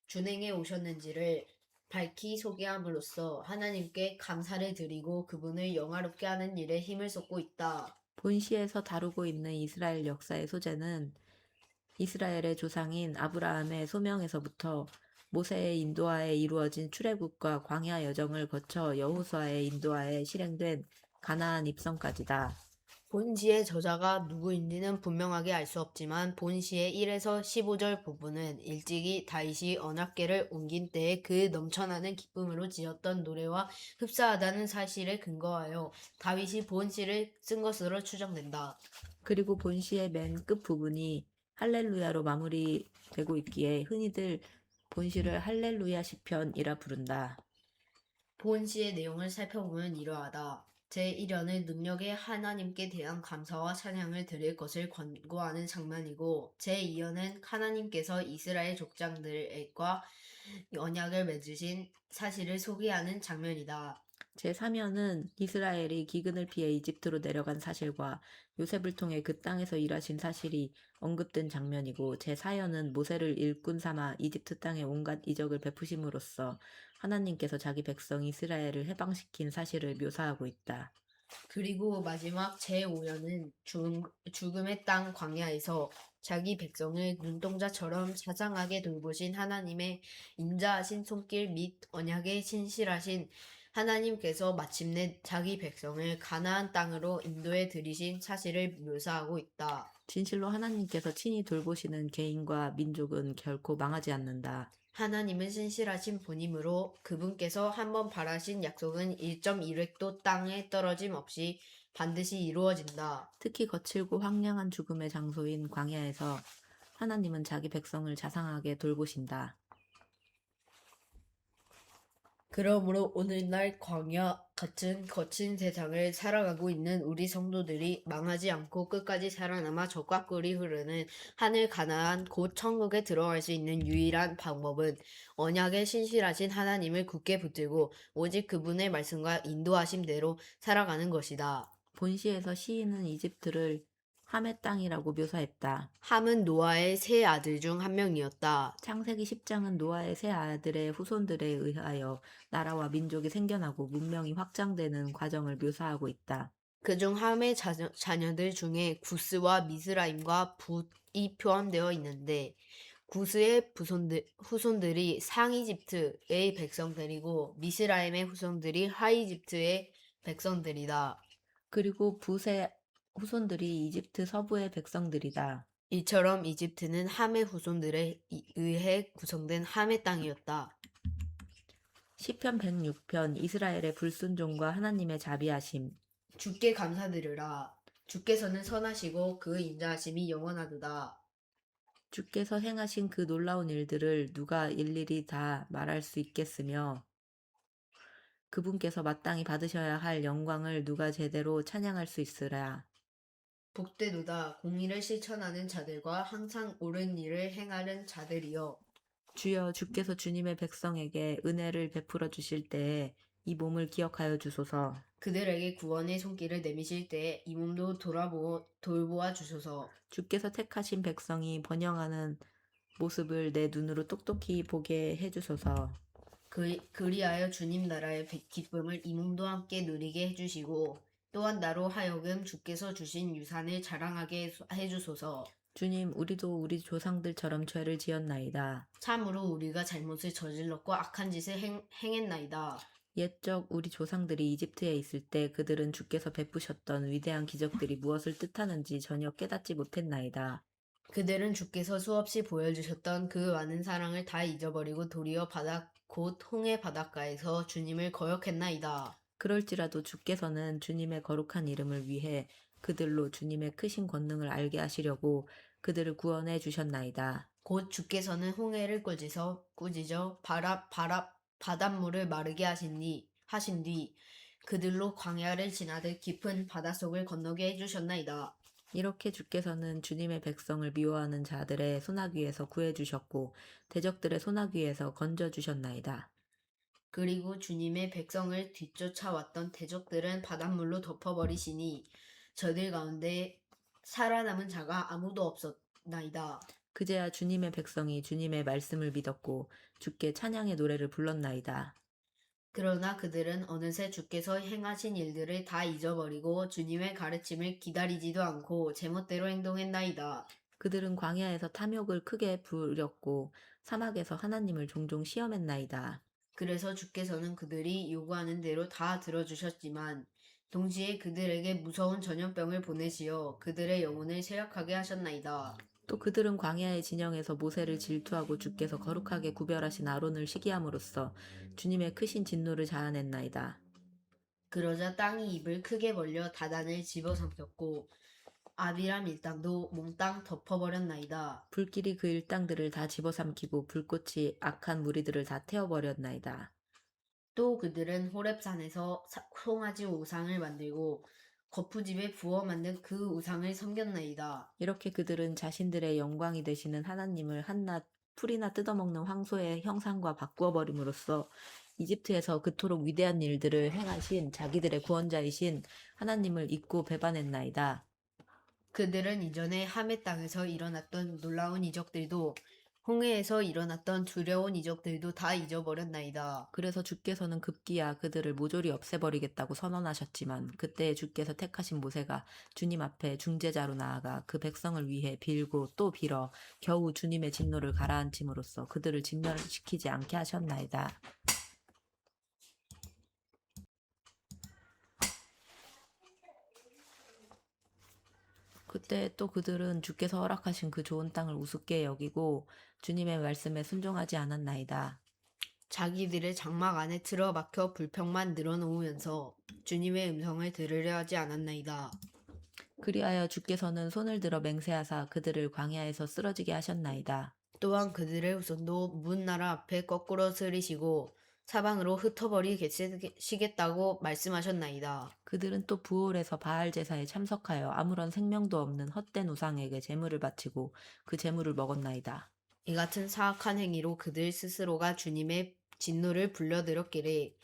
준행해 오셨는지를 밝히 소개함으로써 하나님께 감사를 드리고 그분을 영화롭게 하는 일에 힘을 쏟고 있다. 본시에서 다루고 있는 이스라엘 역사의 소재는 이스라엘의 조상인 아브라함의 소명에서부터 모세의 인도하에 이루어진 출애굽과 광야 여정을 거쳐 여호수아의 인도하에 실행된 가나안 입성까지다. 본시의 저자가 누구인지는 분명하게 알 수 없지만 본시의 1에서 15절 부분은 일찍이 다윗이 언약궤를 옮긴 때에 그 넘쳐나는 기쁨으로 지었던 노래와 흡사하다는 사실에 근거하여 다윗이 본시를 쓴 것으로 추정된다. 그리고 본시의 맨 끝 부분이 할렐루야로 마무리되고 있기에 흔히들 본시를 할렐루야 시편이라 부른다. 본시의 내용을 살펴보면 이러하다. 제1연은 능력의 하나님께 대한 감사와 찬양을 드릴 것을 권고하는 장면이고, 제2연은 하나님께서 이스라엘 족장들과 언약을 맺으신 사실을 소개하는 장면이다. 제3현은 이스라엘이 기근을 피해 이집트로 내려간 사실과 요셉을 통해 그 땅에서 일하신 사실이 언급된 장면이고, 제4현은 모세를 일꾼 삼아 이집트 땅에 온갖 이적을 베푸심으로써 하나님께서 자기 백성 이스라엘을 해방시킨 사실을 묘사하고 있다. 그리고 마지막 제5연은 죽음의 땅 광야에서 자기 백성을 눈동자처럼 자상하게 돌보신 하나님의 인자하신 손길 및 언약에 신실하신 하나님께서 마침내 자기 백성을 가나안 땅으로 인도해 들이신 사실을 묘사하고 있다. 진실로 하나님께서 친히 돌보시는 개인과 민족은 결코 망하지 않는다. 하나님은 신실하신 분이므로 그분께서 한번 바라신 약속은 1.1획도 땅에 떨어짐 없이 반드시 이루어진다. 특히 거칠고 황량한 죽음의 장소인 광야에서 하나님은 자기 백성을 자상하게 돌보신다. 그러므로 오늘날 광야 같은 거친 세상을 살아가고 있는 우리 성도들이 망하지 않고 끝까지 살아남아 적과 꿀이 흐르는 하늘 가나안 곧 천국에 들어갈 수 있는 유일한 방법은 언약에 신실하신 하나님을 굳게 붙들고 오직 그분의 말씀과 인도하심대로 살아가는 것이다. 본시에서 시인은 이집트를 함의 땅이라고 묘사했다. 함은 노아의 세 아들 중 한 명이었다. 창세기 10장은 노아의 세 아들의 후손들에 의하여 나라와 민족이 생겨나고 문명이 확장되는 과정을 묘사하고 있다. 그중 함의 자녀들 중에 구스와 미스라임과 붓이 포함되어 있는데 구스의 후손들이 상이집트의 백성들이고 미스라임의 후손들이 하이집트의 백성들이다. 그리고 붓의 후손들이 이집트 서부의 백성들이다. 이처럼 이집트는 함의 후손들에 의해 구성된 함의 땅이었다. 시편 106편 이스라엘의 불순종과 하나님의 자비하심. 주께 감사드리라. 주께서는 선하시고 그 인자하심이 영원하도다. 주께서 행하신 그 놀라운 일들을 누가 일일이 다 말할 수 있겠으며 그분께서 마땅히 받으셔야 할 영광을 누가 제대로 찬양할 수 있으랴. 복되도다 공의를 실천하는 자들과 항상 옳은 일을 행하는 자들이여. 주여, 주께서 주님의 백성에게 은혜를 베풀어 주실 때에 이 몸을 기억하여 주소서. 그들에게 구원의 손길을 내미실 때에 이 몸도 돌보아 주소서. 주께서 택하신 백성이 번영하는 모습을 내 눈으로 똑똑히 보게 해주소서. 그리하여 주님 나라의 기쁨을 이 몸도 함께 누리게 해주시고 또한 나로 하여금 주께서 주신 유산을 자랑하게 해주소서. 주님, 우리도 우리 조상들처럼 죄를 지었나이다. 참으로 우리가 잘못을 저질렀고 악한 짓을 행했나이다. 옛적 우리 조상들이 이집트에 있을 때 그들은 주께서 베푸셨던 위대한 기적들이 무엇을 뜻하는지 전혀 깨닫지 못했나이다. 그들은 주께서 수없이 보여주셨던 그 많은 사랑을 다 잊어버리고 도리어 곧 홍해 바닷가에서 주님을 거역했나이다. 그럴지라도 주께서는 주님의 거룩한 이름을 위해 그들로 주님의 크신 권능을 알게 하시려고 그들을 구원해 주셨나이다. 곧 주께서는 홍해를 꾸짖어 바닷물을 마르게 하신 뒤 그들로 광야를 지나듯 깊은 바닷속을 건너게 해주셨나이다. 이렇게 주께서는 주님의 백성을 미워하는 자들의 소나귀에서 구해주셨고 대적들의 소나귀에서 건져주셨나이다. 그리고 주님의 백성을 뒤쫓아왔던 대적들은 바닷물로 덮어버리시니 저들 가운데 살아남은 자가 아무도 없었나이다. 그제야 주님의 백성이 주님의 말씀을 믿었고 주께 찬양의 노래를 불렀나이다. 그러나 그들은 어느새 주께서 행하신 일들을 다 잊어버리고 주님의 가르침을 기다리지도 않고 제멋대로 행동했나이다. 그들은 광야에서 탐욕을 크게 부렸고 사막에서 하나님을 종종 시험했나이다. 그래서 주께서는 그들이 요구하는 대로 다 들어주셨지만 동시에 그들에게 무서운 전염병을 보내시어 그들의 영혼을 쇠약하게 하셨나이다. 또 그들은 광야의 진영에서 모세를 질투하고 주께서 거룩하게 구별하신 아론을 시기함으로써 주님의 크신 진노를 자아냈나이다. 그러자 땅이 입을 크게 벌려 다단을 집어삼켰고 아비람 일당도 몽땅 덮어버렸나이다. 불길이 그 일당들을 다 집어삼키고 불꽃이 악한 무리들을 다 태워버렸나이다. 또 그들은 호렙산에서 송아지 우상을 만들고 거푸집에 부어 만든 그 우상을 섬겼나이다. 이렇게 그들은 자신들의 영광이 되시는 하나님을 한낱 풀이나 뜯어먹는 황소의 형상과 바꾸어 버림으로써 이집트에서 그토록 위대한 일들을 행하신 자기들의 구원자이신 하나님을 잊고 배반했나이다. 그들은 이전에 하메 땅에서 일어났던 놀라운 이적들도 홍해에서 일어났던 두려운 이적들도 다 잊어버렸나이다. 그래서 주께서는 급기야 그들을 모조리 없애버리겠다고 선언하셨지만 그때 주께서 택하신 모세가 주님 앞에 중재자로 나아가 그 백성을 위해 빌고 또 빌어 겨우 주님의 진노를 가라앉힘으로써 그들을 진멸시키지 않게 하셨나이다. 그때 또 그들은 주께서 허락하신 그 좋은 땅을 우습게 여기고 주님의 말씀에 순종하지 않았나이다. 자기들의 장막 안에 틀어박혀 불평만 늘어놓으면서 주님의 음성을 들으려 하지 않았나이다. 그리하여 주께서는 손을 들어 맹세하사 그들을 광야에서 쓰러지게 하셨나이다. 또한 그들의 후손도 문 나라 앞에 거꾸로 서리시고 사방으로 흩어버리시겠다고 말씀하셨나이다. 그들은 또 부올에서 바알 제사에 참석하여 아무런 생명도 없는 헛된 우상에게 제물을 바치고 그 제물을 먹었나이다. 이 같은 사악한 행위로 그들 스스로가 주님의 진노를 불러들였기에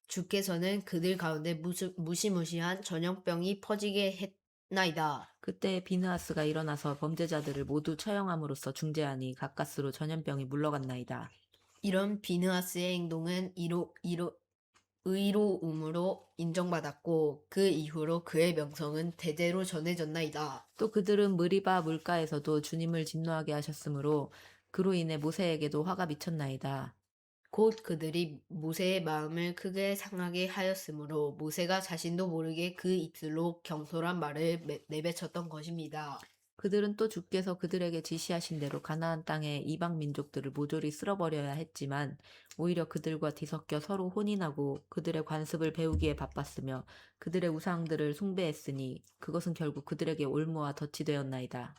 주께서는 그들 가운데 무시무시한 전염병이 퍼지게 했나이다. 그때 비느하스가 일어나서 범죄자들을 모두 처형함으로써 중재하니 가까스로 전염병이 물러갔나이다. 이런 비느하스의 행동은 의로움으로 인정받았고 그 이후로 그의 명성은 대대로 전해졌나이다. 또 그들은 느리바 물가에서도 주님을 진노하게 하셨으므로 그로 인해 모세에게도 화가 미쳤나이다. 곧 그들이 모세의 마음을 크게 상하게 하였으므로 모세가 자신도 모르게 그 입술로 경솔한 말을 내뱉었던 것입니다. 그들은 또 주께서 그들에게 지시하신 대로 가나안 땅의 이방 민족들을 모조리 쓸어버려야 했지만 오히려 그들과 뒤섞여 서로 혼인하고 그들의 관습을 배우기에 바빴으며 그들의 우상들을 숭배했으니 그것은 결국 그들에게 올무와 덫이 되었나이다.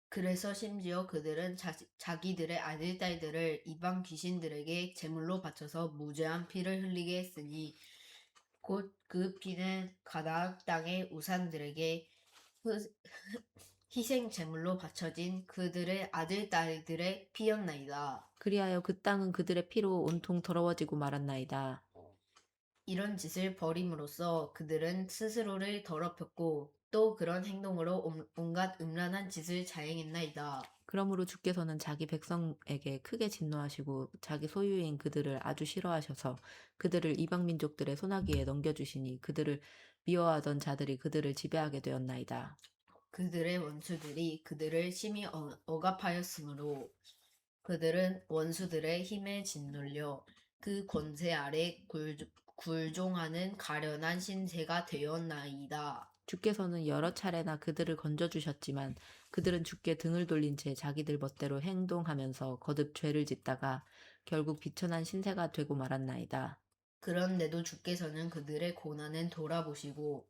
그래서 심지어 그들은 자기들의 아들, 딸들을 이방 귀신들에게 제물로 바쳐서 무죄한 피를 흘리게 했으니 곧 그 피는 가나안 땅의 우상들에게 희생 제물로 바쳐진 그들의 아들, 딸들의 피였나이다. 그리하여 그 땅은 그들의 피로 온통 더러워지고 말았나이다. 이런 짓을 벌임으로써 그들은 스스로를 더럽혔고 또 그런 행동으로 온갖 음란한 짓을 자행했나이다. 그러므로 주께서는 자기 백성에게 크게 진노하시고 자기 소유인 그들을 아주 싫어하셔서 그들을 이방 민족들의 손아귀에 넘겨주시니 그들을 미워하던 자들이 그들을 지배하게 되었나이다. 그들의 원수들이 그들을 심히 억압하였으므로 그들은 원수들의 힘에 짓눌려 그 권세 아래 굴종하는 가련한 신세가 되었나이다. 주께서는 여러 차례나 그들을 건져주셨지만 그들은 주께 등을 돌린 채 자기들 멋대로 행동하면서 거듭 죄를 짓다가 결국 비천한 신세가 되고 말았나이다. 그런데도 주께서는 그들의 고난은 돌아보시고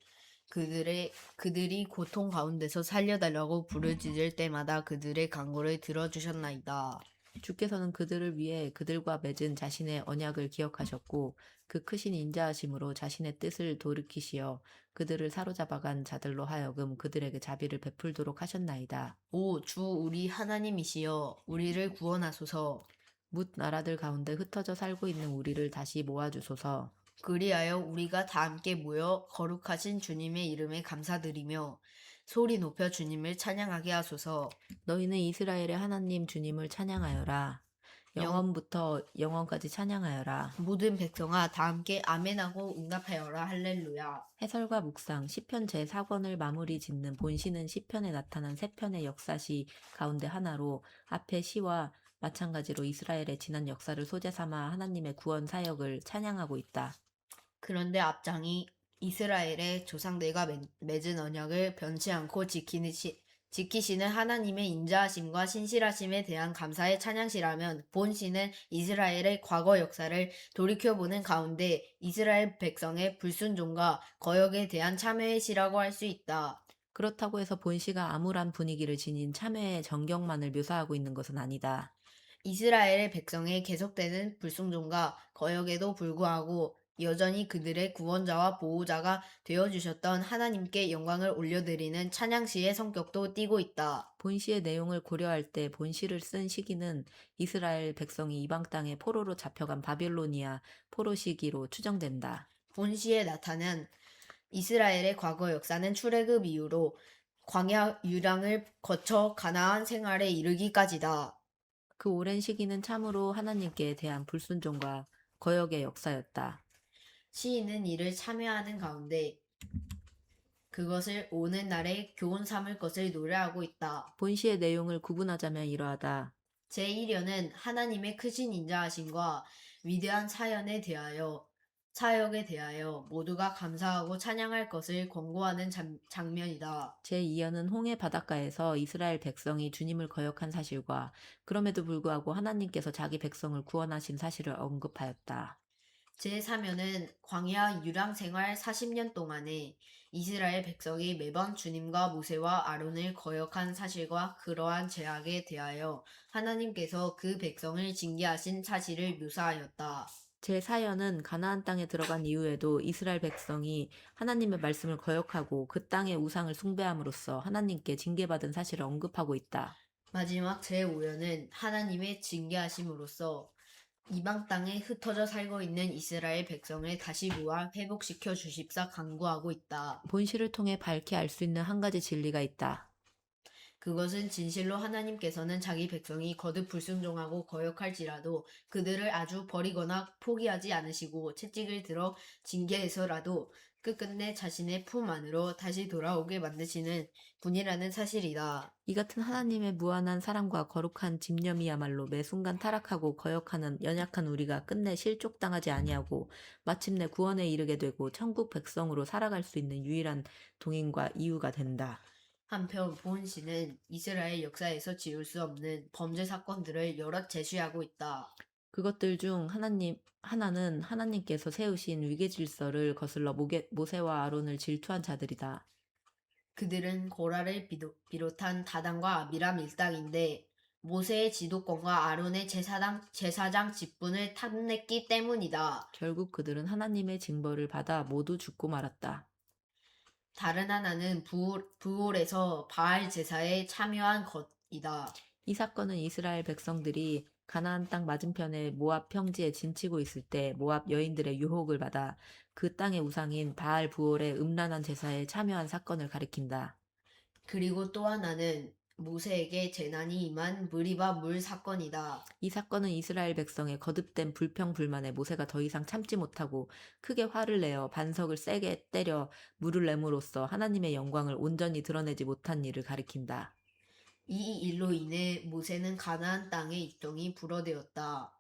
그들이 고통 가운데서 살려달라고 부르짖을 때마다 그들의 간구를 들어주셨나이다. 주께서는 그들을 위해 그들과 맺은 자신의 언약을 기억하셨고 그 크신 인자하심으로 자신의 뜻을 돌이키시어 그들을 사로잡아간 자들로 하여금 그들에게 자비를 베풀도록 하셨나이다. 오, 주 우리 하나님이시여, 우리를 구원하소서. 뭇 나라들 가운데 흩어져 살고 있는 우리를 다시 모아주소서. 그리하여 우리가 다 함께 모여 거룩하신 주님의 이름에 감사드리며 소리 높여 주님을 찬양하게 하소서. 너희는 이스라엘의 하나님 주님을 찬양하여라. 영원부터 영원까지 찬양하여라. 모든 백성아 다 함께 아멘하고 응답하여라. 할렐루야. 해설과 묵상 시편 제4권을 마무리 짓는 본시는 시편에 나타난 세 편의 역사시 가운데 하나로 앞의 시와 마찬가지로 이스라엘의 지난 역사를 소재 삼아 하나님의 구원 사역을 찬양하고 있다. 그런데 앞장이 이스라엘의 조상들과 맺은 언약을 변치 않고 지키시는 하나님의 인자하심과 신실하심에 대한 감사의 찬양시라면 본시는 이스라엘의 과거 역사를 돌이켜보는 가운데 이스라엘 백성의 불순종과 거역에 대한 참회의 시라고 할 수 있다. 그렇다고 해서 본시가 암울한 분위기를 지닌 참회의 정경만을 묘사하고 있는 것은 아니다. 이스라엘의 백성의 계속되는 불순종과 거역에도 불구하고 여전히 그들의 구원자와 보호자가 되어주셨던 하나님께 영광을 올려드리는 찬양시의 성격도 띠고 있다. 본시의 내용을 고려할 때 본시를 쓴 시기는 이스라엘 백성이 이방 땅에 포로로 잡혀간 바빌로니아 포로 시기로 추정된다. 본시에 나타난 이스라엘의 과거 역사는 출애굽 이후로 광야 유랑을 거쳐 가나안 생활에 이르기까지다. 그 오랜 시기는 참으로 하나님께 대한 불순종과 거역의 역사였다. 시인은 이를 참여하는 가운데 그것을 오는 날에 교훈 삼을 것을 노래하고 있다. 본시의 내용을 구분하자면 이러하다. 제1연은 하나님의 크신 인자하심과 위대한 사역에 대하여 모두가 감사하고 찬양할 것을 권고하는 장면이다. 제2연은 홍해 바닷가에서 이스라엘 백성이 주님을 거역한 사실과 그럼에도 불구하고 하나님께서 자기 백성을 구원하신 사실을 언급하였다. 제3연은 광야 유랑 생활 40년 동안에 이스라엘 백성이 매번 주님과 모세와 아론을 거역한 사실과 그러한 죄악에 대하여 하나님께서 그 백성을 징계하신 사실을 묘사하였다. 제4연은 가나안 땅에 들어간 이후에도 이스라엘 백성이 하나님의 말씀을 거역하고 그 땅의 우상을 숭배함으로써 하나님께 징계받은 사실을 언급하고 있다. 마지막 제5연은 하나님의 징계하심으로써 이방 땅에 흩어져 살고 있는 이스라엘 백성을 다시 모아 회복시켜 주십사 간구하고 있다. 본시를 통해 밝히 알 수 있는 한 가지 진리가 있다. 그것은 진실로 하나님께서는 자기 백성이 거듭 불순종하고 거역할지라도 그들을 아주 버리거나 포기하지 않으시고 채찍을 들어 징계해서라도 끝끝내 자신의 품 안으로 다시 돌아오게 만드시는 분이라는 사실이다. 이 같은 하나님의 무한한 사랑과 거룩한 집념이야말로 매 순간 타락하고 거역하는 연약한 우리가 끝내 실족당하지 아니하고 마침내 구원에 이르게 되고 천국 백성으로 살아갈 수 있는 유일한 동인과 이유가 된다. 한편 보은시는 이스라엘 역사에서 지울 수 없는 범죄 사건들을 여럿 제시하고 있다. 그것들 중 하나는 하나님께서 세우신 위계 질서를 거슬러 모세와 아론을 질투한 자들이다. 그들은 고라를 비롯한 다단과 아비람 일당인데 모세의 지도권과 아론의 제사장 직분을 탐냈기 때문이다. 결국 그들은 하나님의 징벌을 받아 모두 죽고 말았다. 다른 하나는 부올에서 바알 제사에 참여한 것이다. 이 사건은 이스라엘 백성들이 가나안 땅 맞은편의 모압 평지에 진치고 있을 때 모압 여인들의 유혹을 받아 그 땅의 우상인 바알 부올의 음란한 제사에 참여한 사건을 가리킨다. 그리고 또 하나는 모세에게 재난이 임한 무리바 물 사건이다. 이 사건은 이스라엘 백성의 거듭된 불평불만에 모세가 더 이상 참지 못하고 크게 화를 내어 반석을 세게 때려 물을 내므로써 하나님의 영광을 온전히 드러내지 못한 일을 가리킨다. 이 일로 인해 모세는 가나안 땅의 입동이 불어되었다.